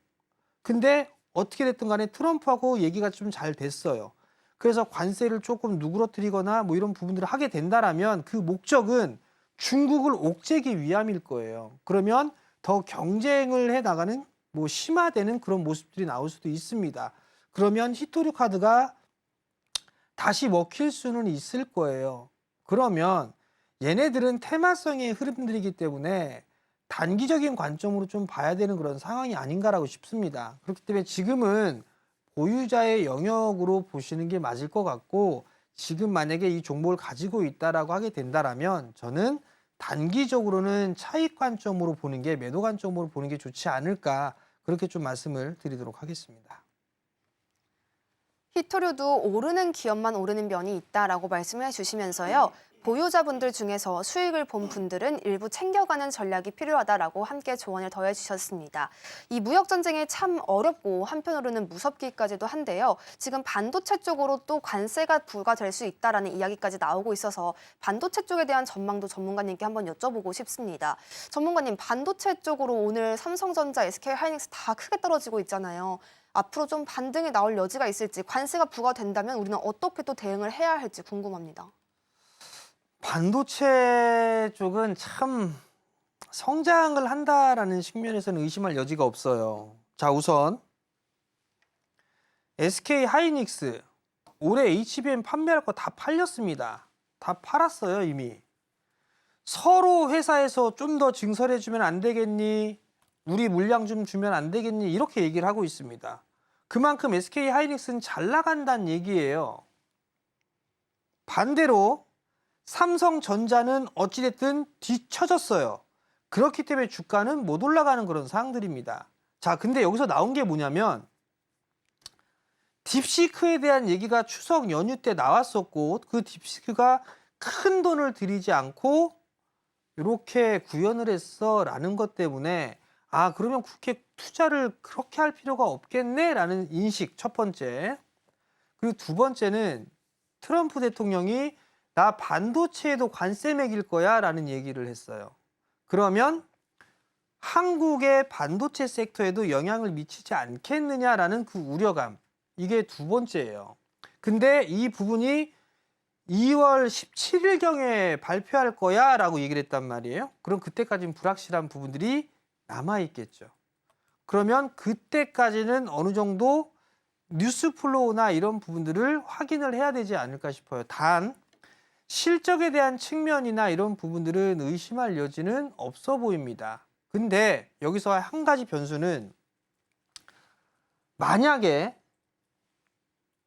B: 근데 어떻게 됐든 간에 트럼프하고 얘기가 좀 잘 됐어요. 그래서 관세를 조금 누그러뜨리거나 뭐 이런 부분들을 하게 된다라면 그 목적은 중국을 옥죄기 위함일 거예요. 그러면 더 경쟁을 해 나가는 뭐 심화되는 그런 모습들이 나올 수도 있습니다. 그러면 히토류 카드가 다시 먹힐 수는 있을 거예요. 그러면 얘네들은 테마성의 흐름들이기 때문에 단기적인 관점으로 좀 봐야 되는 그런 상황이 아닌가라고 싶습니다. 그렇기 때문에 지금은 보유자의 영역으로 보시는 게 맞을 것 같고, 지금 만약에 이 종목을 가지고 있다라고 하게 된다라면 저는 단기적으로는 차익 관점으로 보는 게, 매도 관점으로 보는 게 좋지 않을까, 그렇게 좀 말씀을 드리도록 하겠습니다.
A: 히토류도 오르는 기업만 오르는 면이 있다라고 말씀을 해주시면서요. 보유자분들 중에서 수익을 본 분들은 일부 챙겨가는 전략이 필요하다라고 함께 조언을 더해주셨습니다. 이 무역 전쟁이 참 어렵고 한편으로는 무섭기까지도 한데요. 지금 반도체 쪽으로 또 관세가 부과될 수 있다라는 이야기까지 나오고 있어서 반도체 쪽에 대한 전망도 전문가님께 한번 여쭤보고 싶습니다. 전문가님, 반도체 쪽으로 오늘 삼성전자, SK하이닉스 다 크게 떨어지고 있잖아요. 앞으로 좀 반등이 나올 여지가 있을지, 관세가 부과된다면 우리는 어떻게 또 대응을 해야 할지 궁금합니다.
B: 반도체 쪽은 참 성장을 한다라는 측면에서는 의심할 여지가 없어요. 자, 우선 SK 하이닉스 올해 HBM 판매할 거 다 팔렸습니다. 다 팔았어요, 이미. 서로 회사에서 좀 더 증설해 주면 안 되겠니? 우리 물량 좀 주면 안 되겠니? 이렇게 얘기를 하고 있습니다. 그만큼 SK 하이닉스는 잘 나간다는 얘기예요. 반대로 삼성전자는 어찌됐든 뒤처졌어요. 그렇기 때문에 주가는 못 올라가는 그런 상황들입니다. 자, 근데 여기서 나온 게 뭐냐면 딥시크에 대한 얘기가 추석 연휴 때 나왔었고, 그 딥시크가 큰 돈을 들이지 않고 이렇게 구현을 했어라는 것 때문에 그러면 그렇게 투자를 그렇게 할 필요가 없겠네라는 인식, 첫 번째. 그리고 두 번째는 트럼프 대통령이 나 반도체에도 관세 매길 거야 라는 얘기를 했어요. 그러면 한국의 반도체 섹터에도 영향을 미치지 않겠느냐라는 그 우려감, 이게 두 번째예요. 근데 이 부분이 2월 17일경에 발표할 거야 라고 얘기를 했단 말이에요. 그럼 그때까지는 불확실한 부분들이 남아있겠죠. 그러면 그때까지는 어느 정도 뉴스 플로우나 이런 부분들을 확인을 해야 되지 않을까 싶어요. 단 실적에 대한 측면이나 이런 부분들은 의심할 여지는 없어 보입니다. 근데 여기서 한 가지 변수는, 만약에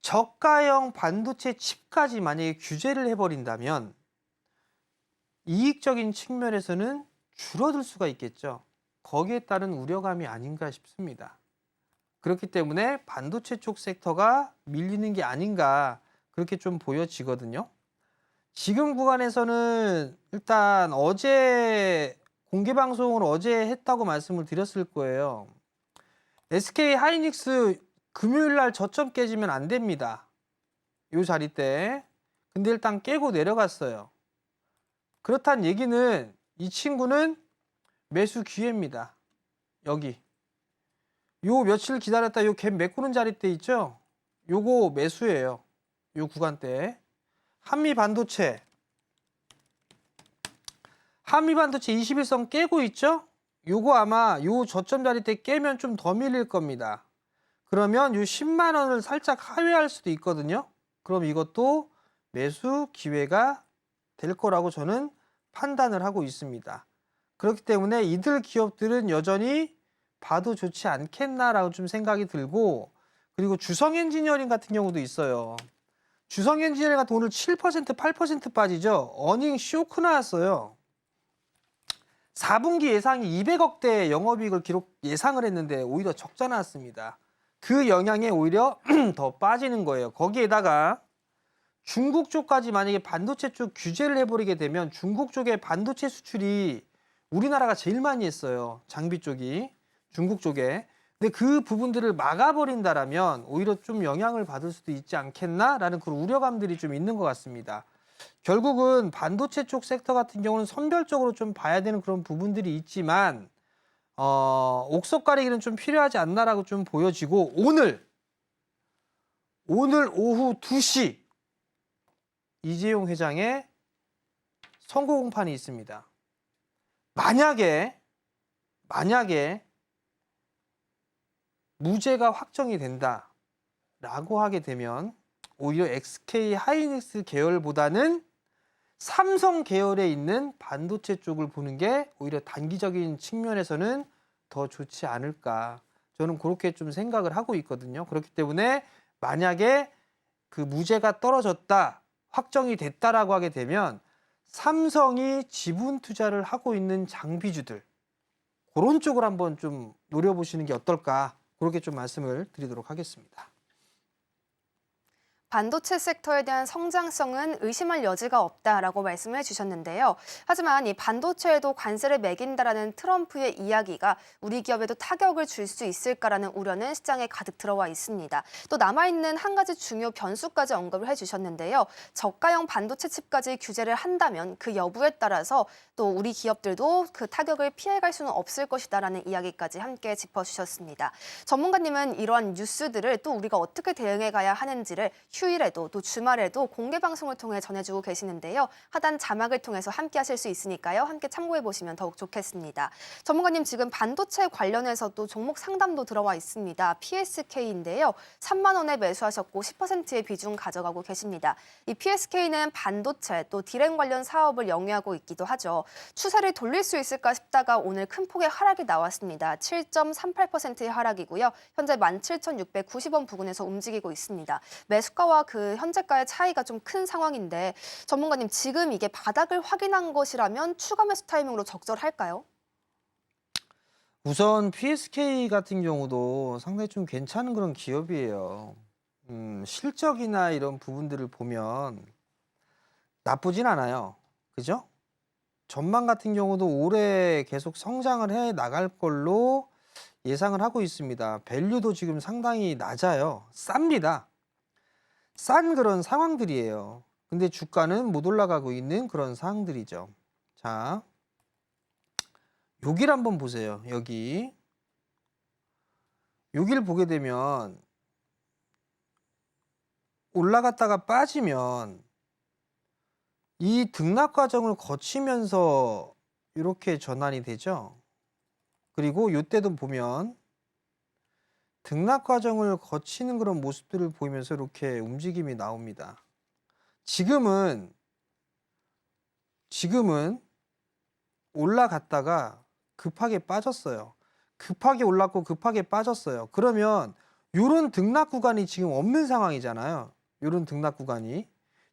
B: 저가형 반도체 칩까지 만약에 규제를 해버린다면 이익적인 측면에서는 줄어들 수가 있겠죠. 거기에 따른 우려감이 아닌가 싶습니다. 그렇기 때문에 반도체 쪽 섹터가 밀리는 게 아닌가, 그렇게 좀 보여지거든요. 지금 구간에서는 일단 어제 공개 방송을 했다고 말씀을 드렸을 거예요. SK 하이닉스 금요일 날 저점 깨지면 안 됩니다. 요 자리 때. 근데 일단 깨고 내려갔어요. 그렇다는 얘기는 이 친구는 매수 기회입니다. 여기. 요 며칠 기다렸다 요 갭 메꾸는 자리 때 있죠? 요거 매수예요. 요 구간대. 한미 반도체 21선 깨고 있죠? 요거 아마 요 저점 자리 때 깨면 좀 더 밀릴 겁니다. 그러면 요 10만 원을 살짝 하회할 수도 있거든요. 그럼 이것도 매수 기회가 될 거라고 저는 판단을 하고 있습니다. 그렇기 때문에 이들 기업들은 여전히 봐도 좋지 않겠나라고 좀 생각이 들고, 그리고 주성 엔지니어링 같은 경우도 있어요. 주성 엔지니어링 같은 오늘 7% 8% 빠지죠. 어닝 쇼크 나왔어요. 4분기 예상이 200억대 영업이익을 예상을 했는데 오히려 적자 나왔습니다. 그 영향에 오히려 더 빠지는 거예요. 거기에다가 중국 쪽까지 만약에 반도체 쪽 규제를 해버리게 되면 중국 쪽에 반도체 수출이 우리나라가 제일 많이 했어요. 장비 쪽이. 중국 쪽에. 근데 그 부분들을 막아버린다라면 오히려 좀 영향을 받을 수도 있지 않겠나라는 그런 우려감들이 좀 있는 것 같습니다. 결국은 반도체 쪽 섹터 같은 경우는 선별적으로 좀 봐야 되는 그런 부분들이 있지만 옥석 가리기는 좀 필요하지 않나라고 좀 보여지고, 오늘 오후 2시 이재용 회장의 선고 공판이 있습니다. 만약에 무죄가 확정이 된다라고 하게 되면 오히려 SK 하이닉스 계열보다는 삼성 계열에 있는 반도체 쪽을 보는 게 오히려 단기적인 측면에서는 더 좋지 않을까. 저는 그렇게 좀 생각을 하고 있거든요. 그렇기 때문에 만약에 그 무죄가 떨어졌다, 확정이 됐다라고 하게 되면 삼성이 지분 투자를 하고 있는 장비주들 그런 쪽을 한번 좀 노려보시는 게 어떨까, 그렇게 좀 말씀을 드리도록 하겠습니다.
A: 반도체 섹터에 대한 성장성은 의심할 여지가 없다라고 말씀을 해주셨는데요. 하지만 이 반도체에도 관세를 매긴다라는 트럼프의 이야기가 우리 기업에도 타격을 줄 수 있을까라는 우려는 시장에 가득 들어와 있습니다. 또 남아있는 한 가지 중요 변수까지 언급을 해주셨는데요. 저가형 반도체 칩까지 규제를 한다면 그 여부에 따라서 또 우리 기업들도 그 타격을 피해갈 수는 없을 것이다라는 이야기까지 함께 짚어주셨습니다. 전문가님은 이러한 뉴스들을 또 우리가 어떻게 대응해 가야 하는지를 휴일에도 또 주말에도 공개 방송을 통해 전해주고 계시는데요. 하단 자막을 통해서 함께 하실 수 있으니까요. 함께 참고해 보시면 더욱 좋겠습니다. 전문가님, 지금 반도체 관련해서도 종목 상담도 들어와 있습니다. PSK인데요. 3만 원에 매수하셨고 10%의 비중 가져가고 계십니다. 이 PSK는 반도체 또 디램 관련 사업을 영위하고 있기도 하죠. 추세를 돌릴 수 있을까 싶다가 오늘 큰 폭의 하락이 나왔습니다. 7.38%의 하락이고요. 현재 17,690원 부근에서 움직이고 있습니다. 매수가와 그 현재가의 차이가 좀 큰 상황인데 전문가님, 지금 이게 바닥을 확인한 것이라면 추가 매수 타이밍으로 적절할까요?
B: 우선 PSK 같은 경우도 상당히 좀 괜찮은 그런 기업이에요. 실적이나 이런 부분들을 보면 나쁘진 않아요. 그죠? 전망 같은 경우도 올해 계속 성장을 해 나갈 걸로 예상을 하고 있습니다. 밸류도 지금 상당히 낮아요. 쌉니다. 싼 그런 상황들이에요. 근데 주가는 못 올라가고 있는 그런 상황들이죠. 자, 여기를 한번 보세요. 여기를 보게 되면 올라갔다가 빠지면 이 등락 과정을 거치면서 이렇게 전환이 되죠. 그리고 이때도 보면 등락 과정을 거치는 그런 모습들을 보이면서 이렇게 움직임이 나옵니다. 지금은 올라갔다가 급하게 빠졌어요. 급하게 올랐고 급하게 빠졌어요. 그러면 이런 등락 구간이 지금 없는 상황이잖아요. 이런 등락 구간이.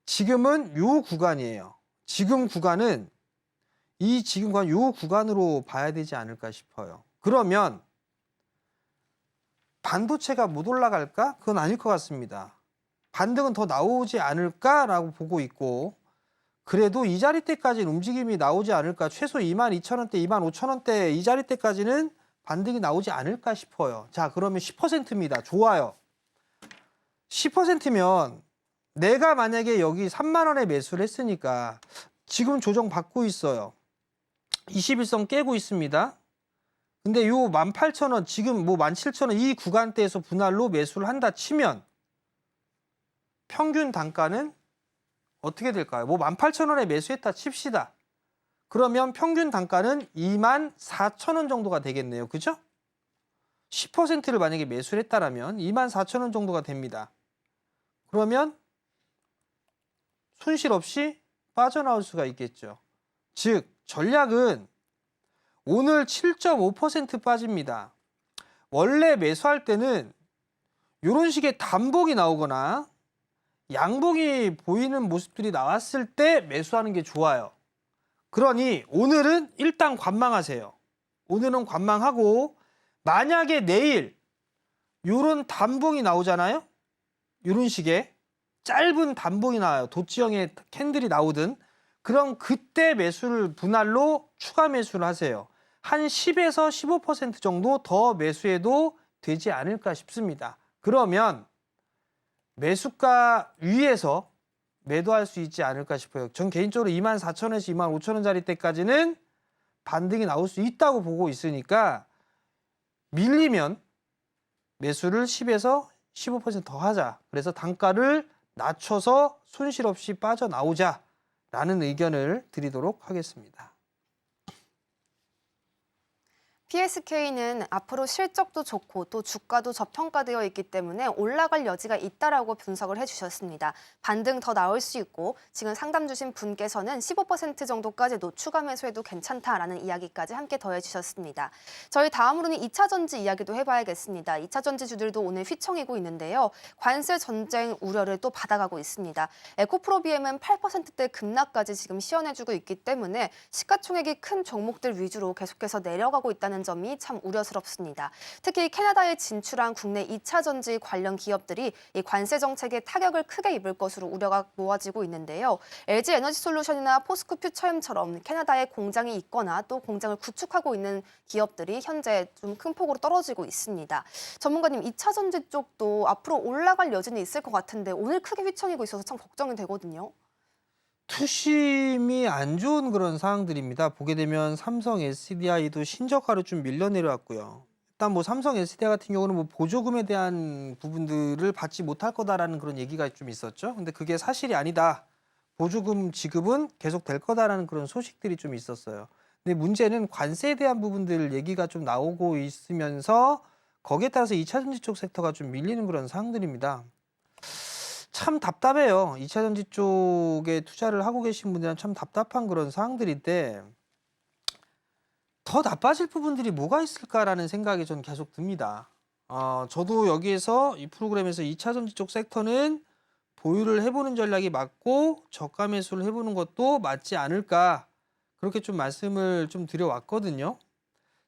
B: 지금은 요 구간이에요. 지금 구간은 요 구간으로 봐야 되지 않을까 싶어요. 그러면 반도체가 못 올라갈까? 그건 아닐 것 같습니다. 반등은 더 나오지 않을까라고 보고 있고, 그래도 이 자리대까지는 움직임이 나오지 않을까. 최소 22,000원대, 25,000원대 이 자리대까지는 반등이 나오지 않을까 싶어요. 자, 그러면 10%입니다. 좋아요. 10%면 내가 만약에 여기 3만 원에 매수를 했으니까 지금 조정 받고 있어요. 21선 깨고 있습니다. 근데 요 18,000원, 지금 뭐 17,000원 이 구간대에서 분할로 매수를 한다 치면 평균 단가는 어떻게 될까요? 뭐 18,000원에 매수했다 칩시다. 그러면 평균 단가는 24,000원 정도가 되겠네요. 그죠? 10%를 만약에 매수를 했다라면 24,000원 정도가 됩니다. 그러면 손실 없이 빠져나올 수가 있겠죠. 즉, 전략은 오늘 7.5% 빠집니다. 원래 매수할 때는 이런 식의 단봉이 나오거나 양봉이 보이는 모습들이 나왔을 때 매수하는 게 좋아요. 그러니 오늘은 일단 관망하세요. 오늘은 관망하고, 만약에 내일 이런 단봉이 나오잖아요. 이런 식의 짧은 단봉이 나와요. 도치형의 캔들이 나오든, 그럼 그때 매수를 분할로 추가 매수를 하세요. 한 10에서 15% 정도 더 매수해도 되지 않을까 싶습니다. 그러면 매수가 위에서 매도할 수 있지 않을까 싶어요. 전 개인적으로 24,000원에서 25,000원짜리 때까지는 반등이 나올 수 있다고 보고 있으니까 밀리면 매수를 10에서 15%더 하자. 그래서 단가를 낮춰서 손실 없이 빠져나오자라는 의견을 드리도록 하겠습니다.
A: PSK는 앞으로 실적도 좋고 또 주가도 저평가되어 있기 때문에 올라갈 여지가 있다라고 분석을 해주셨습니다. 반등 더 나올 수 있고 지금 상담 주신 분께서는 15% 정도까지도 추가 매수해도 괜찮다라는 이야기까지 함께 더해주셨습니다. 저희 다음으로는 2차 전지 이야기도 해봐야겠습니다. 2차 전지주들도 오늘 휘청이고 있는데요. 관세 전쟁 우려를 또 받아가고 있습니다. 에코프로비엠은 8%대 급락까지 지금 시연해주고 있기 때문에 시가총액이 큰 종목들 위주로 계속해서 내려가고 있다는 점이 참 우려스럽습니다. 특히 캐나다에 진출한 국내 2차 전지 관련 기업들이 이 관세 정책에 타격을 크게 입을 것으로 우려가 모아지고 있는데요. LG 에너지솔루션이나 포스코 퓨처엠처럼 캐나다에 공장이 있거나 또 공장을 구축하고 있는 기업들이 현재 좀 큰 폭으로 떨어지고 있습니다. 전문가님, 2차 전지 쪽도 앞으로 올라갈 여지는 있을 것 같은데 오늘 크게 휘청이고 있어서 참 걱정이 되거든요.
B: 투심이 안 좋은 그런 상황들입니다. 보게 되면 삼성 SDI도 신저가로 좀 밀려 내려왔고요. 일단 뭐 삼성 SDI 같은 경우는 뭐 보조금에 대한 부분들을 받지 못할 거다라는 그런 얘기가 좀 있었죠. 근데 그게 사실이 아니다. 보조금 지급은 계속 될 거다라는 그런 소식들이 좀 있었어요. 근데 문제는 관세에 대한 부분들 얘기가 좀 나오고 있으면서 거기에 따라서 2차 전지 쪽 섹터가 좀 밀리는 그런 상황들입니다. 참 답답해요. 2차 전지 쪽에 투자를 하고 계신 분들은 참 답답한 그런 상황들인데 더 나빠질 부분들이 뭐가 있을까라는 생각이 전 계속 듭니다. 저도 여기에서 이 프로그램에서 2차 전지 쪽 섹터는 보유를 해보는 전략이 맞고 저가 매수를 해보는 것도 맞지 않을까 그렇게 좀 말씀을 좀 드려왔거든요.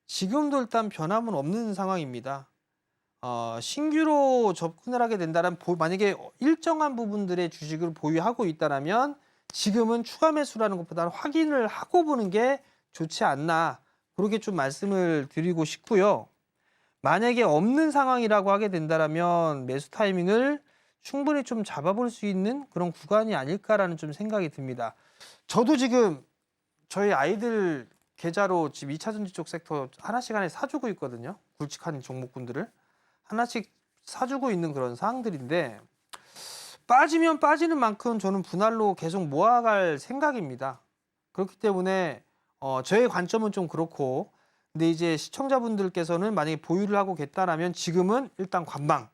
B: 지금도 일단 변함은 없는 상황입니다. 신규로 접근을 하게 된다면 만약에 일정한 부분들의 주식을 보유하고 있다면 지금은 추가 매수라는 것보다는 확인을 하고 보는 게 좋지 않나 그렇게 좀 말씀을 드리고 싶고요. 만약에 없는 상황이라고 하게 된다면 매수 타이밍을 충분히 좀 잡아볼 수 있는 그런 구간이 아닐까라는 좀 생각이 듭니다. 저도 지금 저희 아이들 계좌로 지금 2차 전지 쪽 섹터 하나씩 사주고 있거든요. 굵직한 종목군들을. 하나씩 사주고 있는 그런 상황들인데 빠지면 빠지는 만큼 저는 분할로 계속 모아갈 생각입니다. 그렇기 때문에 저의 관점은 좀 그렇고 근데 이제 시청자분들께서는 만약에 보유를 하고 계시다면 지금은 일단 관망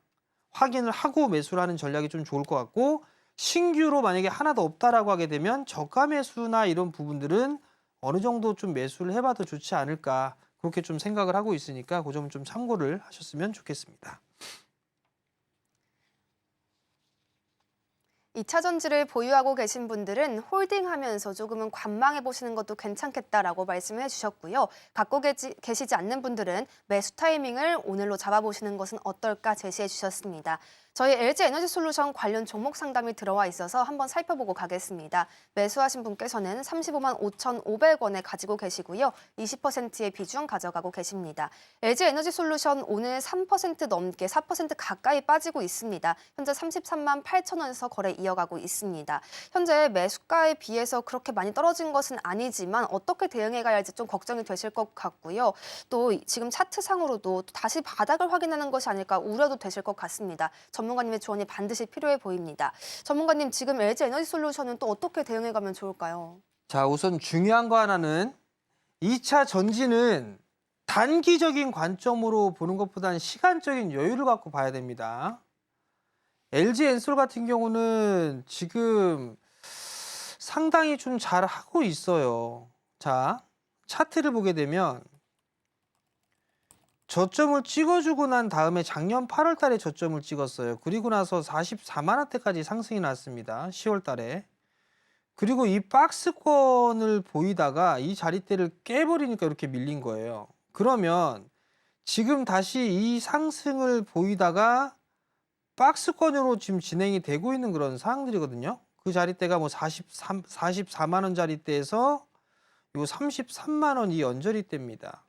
B: 확인을 하고 매수를 하는 전략이 좀 좋을 것 같고 신규로 만약에 하나도 없다라고 하게 되면 저가 매수나 이런 부분들은 어느 정도 좀 매수를 해봐도 좋지 않을까 그렇게 좀 생각을 하고 있으니까 그 점은 좀 참고를 하셨으면 좋겠습니다.
A: 2차 전지를 보유하고 계신 분들은 홀딩하면서 조금은 관망해 보시는 것도 괜찮겠다라고 말씀해 주셨고요. 갖고 계시지 않는 분들은 매수 타이밍을 오늘로 잡아보시는 것은 어떨까 제시해 주셨습니다. 저희 LG 에너지솔루션 관련 종목 상담이 들어와 있어서 한번 살펴보고 가겠습니다. 매수하신 분께서는 35만 5,500원에 가지고 계시고요. 20%의 비중 가져가고 계십니다. LG 에너지솔루션 오늘 3% 넘게 4% 가까이 빠지고 있습니다. 현재 33만 8천원에서 거래 이어가고 있습니다. 현재 매수가에 비해서 그렇게 많이 떨어진 것은 아니지만 어떻게 대응해 가야 할지 좀 걱정이 되실 것 같고요. 또 지금 차트상으로도 다시 바닥을 확인하는 것이 아닐까 우려도 되실 것 같습니다. 전문가님의 조언이 반드시 필요해 보입니다. 전문가님, 지금 LG 에너지솔루션은 또 어떻게 대응해가면 좋을까요?
B: 자, 우선 중요한 거 하나는 2차 전지는 단기적인 관점으로 보는 것보다는 시간적인 여유를 갖고 봐야 됩니다. LG 엔솔 같은 경우는 지금 상당히 좀 잘하고 있어요. 자, 차트를 보게 되면 저점을 찍어주고 난 다음에 작년 8월 달에 저점을 찍었어요. 그리고 나서 44만 원대까지 상승이 났습니다. 10월 달에. 그리고 이 박스권을 보이다가 이 자리대를 깨버리니까 이렇게 밀린 거예요. 그러면 지금 다시 이 상승을 보이다가 박스권으로 지금 진행이 되고 있는 그런 상황들이거든요. 그 자리대가 뭐 44만 원 자리대에서 요 33만 원 이 언저리대입니다.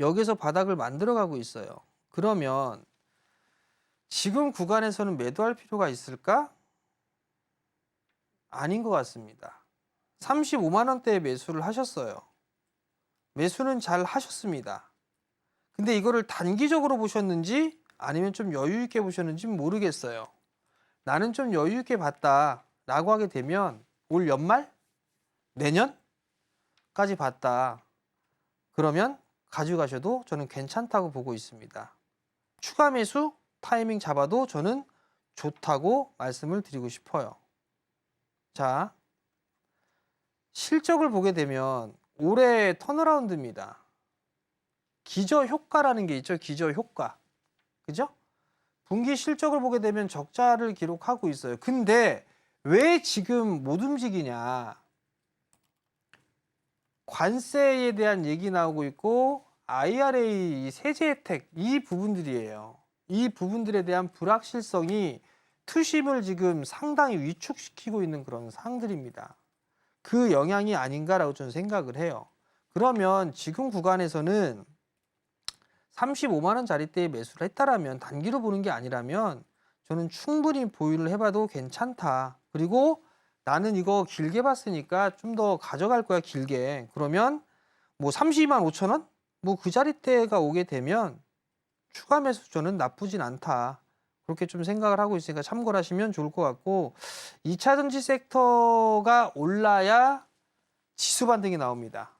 B: 여기서 바닥을 만들어가고 있어요. 그러면 지금 구간에서는 매도할 필요가 있을까? 아닌 것 같습니다. 35만 원대에 매수를 하셨어요. 매수는 잘 하셨습니다. 근데 이거를 단기적으로 보셨는지 아니면 좀 여유 있게 보셨는지 모르겠어요. 나는 좀 여유 있게 봤다라고 하게 되면 올 연말? 내년까지 봤다. 그러면 가져가셔도 저는 괜찮다고 보고 있습니다. 추가 매수 타이밍 잡아도 저는 좋다고 말씀을 드리고 싶어요. 자, 실적을 보게 되면 올해 턴어라운드입니다. 기저효과라는 게 있죠. 기저효과. 그죠? 분기 실적을 보게 되면 적자를 기록하고 있어요. 근데 왜 지금 못 움직이냐? 관세에 대한 얘기 나오고 있고 IRA 세제 혜택 이 부분들이에요. 이 부분들에 대한 불확실성이 투심을 지금 상당히 위축시키고 있는 그런 상황들입니다. 그 영향이 아닌가라고 저는 생각을 해요. 그러면 지금 구간에서는 35만 원짜리대에 매수를 했다라면 단기로 보는 게 아니라면 저는 충분히 보유를 해봐도 괜찮다. 그리고 나는 이거 길게 봤으니까 좀 더 가져갈 거야 길게. 그러면 뭐 32만 5천 원? 뭐 그 자리대가 오게 되면 추가 매수 저는 나쁘진 않다. 그렇게 좀 생각을 하고 있으니까 참고를 하시면 좋을 것 같고 2차 전지 섹터가 올라야 지수 반등이 나옵니다.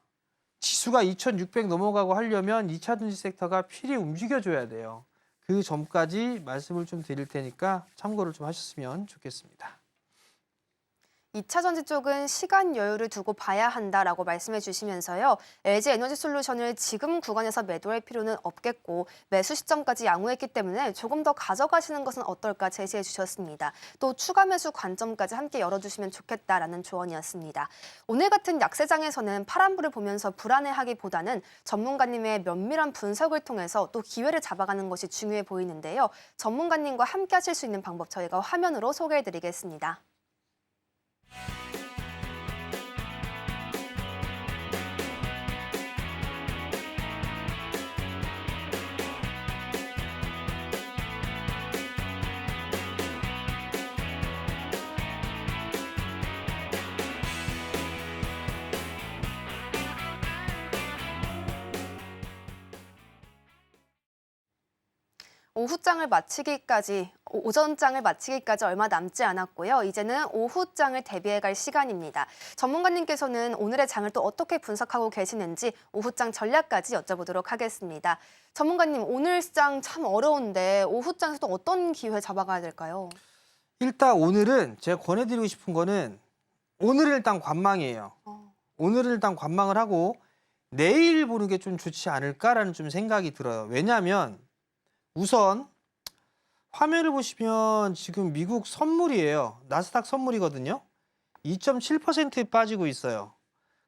B: 지수가 2600 넘어가고 하려면 2차 전지 섹터가 필히 움직여줘야 돼요. 그 점까지 말씀을 좀 드릴 테니까 참고를 좀 하셨으면 좋겠습니다.
A: 2차 전지 쪽은 시간 여유를 두고 봐야 한다라고 말씀해 주시면서요. LG 에너지솔루션을 지금 구간에서 매도할 필요는 없겠고 매수 시점까지 양호했기 때문에 조금 더 가져가시는 것은 어떨까 제시해 주셨습니다. 또 추가 매수 관점까지 함께 열어주시면 좋겠다라는 조언이었습니다. 오늘 같은 약세장에서는 파란불을 보면서 불안해하기보다는 전문가님의 면밀한 분석을 통해서 또 기회를 잡아가는 것이 중요해 보이는데요. 전문가님과 함께 하실 수 있는 방법 저희가 화면으로 소개해 드리겠습니다. 오전장을 마치기까지 얼마 남지 않았고요. 이제는 오후장을 대비해갈 시간입니다. 전문가님께서는 오늘의 장을 또 어떻게 분석하고 계시는지 오후장 전략까지 여쭤보도록 하겠습니다. 전문가님, 오늘 시장 참 어려운데 오후장에서 또 어떤 기회 잡아가야 될까요?
B: 일단 오늘은 제가 권해드리고 싶은 거는 오늘은 일단 관망이에요. 오늘은 일단 관망을 하고 내일 보는 게 좀 좋지 않을까라는 좀 생각이 들어요. 왜냐하면 우선 화면을 보시면 지금 미국 선물이에요. 나스닥 선물이거든요. 2.7% 빠지고 있어요.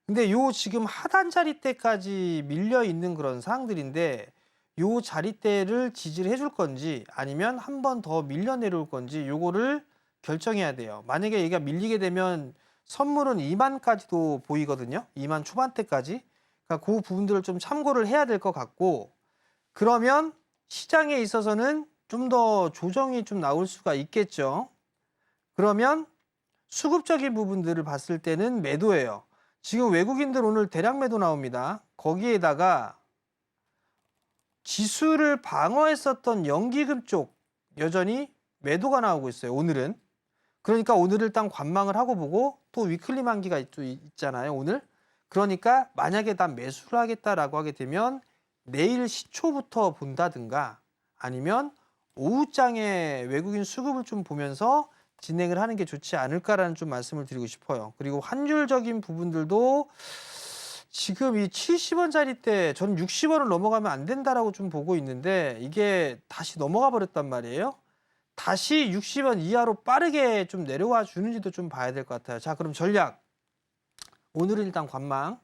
B: 근데 요 지금 하단 자리대까지 밀려 있는 그런 상황들인데 요 자리대를 지지를 해줄 건지 아니면 한 번 더 밀려 내려올 건지 요거를 결정해야 돼요. 만약에 얘가 밀리게 되면 선물은 2만까지도 보이거든요. 2만 초반대까지. 그러니까 그 부분들을 좀 참고를 해야 될 것 같고 그러면 시장에 있어서는 좀 더 조정이 좀 나올 수가 있겠죠. 그러면 수급적인 부분들을 봤을 때는 매도예요. 지금 외국인들 오늘 대량 매도 나옵니다. 거기에다가 지수를 방어했었던 연기금 쪽 여전히 매도가 나오고 있어요. 오늘은. 그러니까 오늘 일단 관망을 하고 보고 또 위클리 만기가 있잖아요. 오늘. 그러니까 만약에 난 매수를 하겠다라고 하게 되면 내일 시초부터 본다든가 아니면 오후장에 외국인 수급을 좀 보면서 진행을 하는 게 좋지 않을까라는 좀 말씀을 드리고 싶어요. 그리고 환율적인 부분들도 지금 이 70원짜리 때 저는 60원을 넘어가면 안 된다라고 좀 보고 있는데 이게 다시 넘어가 버렸단 말이에요. 다시 60원 이하로 빠르게 좀 내려와 주는지도 좀 봐야 될 것 같아요. 자, 그럼 전략. 오늘은 일단 관망.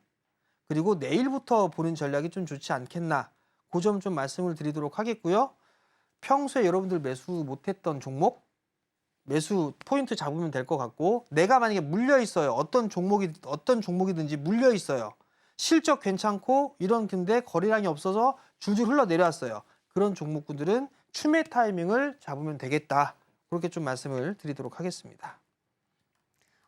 B: 그리고 내일부터 보는 전략이 좀 좋지 않겠나. 그 점 좀 말씀을 드리도록 하겠고요. 평소에 여러분들 매수 못했던 종목, 매수 포인트 잡으면 될 것 같고 내가 만약에 물려 있어요. 어떤 종목이든지 물려 있어요. 실적 괜찮고 이런 근데 거래량이 없어서 줄줄 흘러 내려왔어요. 그런 종목군들은 추매 타이밍을 잡으면 되겠다. 그렇게 좀 말씀을 드리도록 하겠습니다.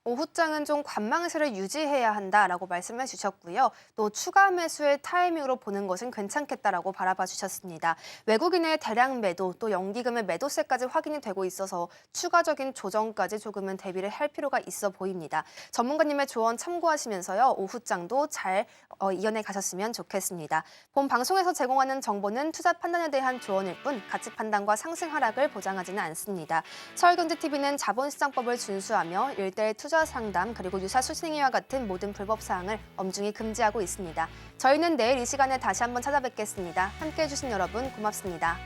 A: 오후장은 좀 관망세를 유지해야 한다라고 말씀해 주셨고요. 또 추가 매수의 타이밍으로 보는 것은 괜찮겠다라고 바라봐 주셨습니다. 외국인의 대량 매도 또 연기금의 매도세까지 확인이 되고 있어서 추가적인 조정까지 조금은 대비를 할 필요가 있어 보입니다. 전문가님의 조언 참고하시면서요. 오후장도 잘 이겨내 가셨으면 좋겠습니다. 본 방송에서 제공하는 정보는 투자 판단에 대한 조언일 뿐 가치 판단과 상승 하락을 보장하지는 않습니다. 서울경제TV는 자본시장법을 준수하며 일대일 투자 상담 그리고 유사 수신행위와 같은 모든 불법 사항을 엄중히 금지하고 있습니다. 저희는 내일 이 시간에 다시 한번 찾아뵙겠습니다. 함께해 주신 여러분 고맙습니다.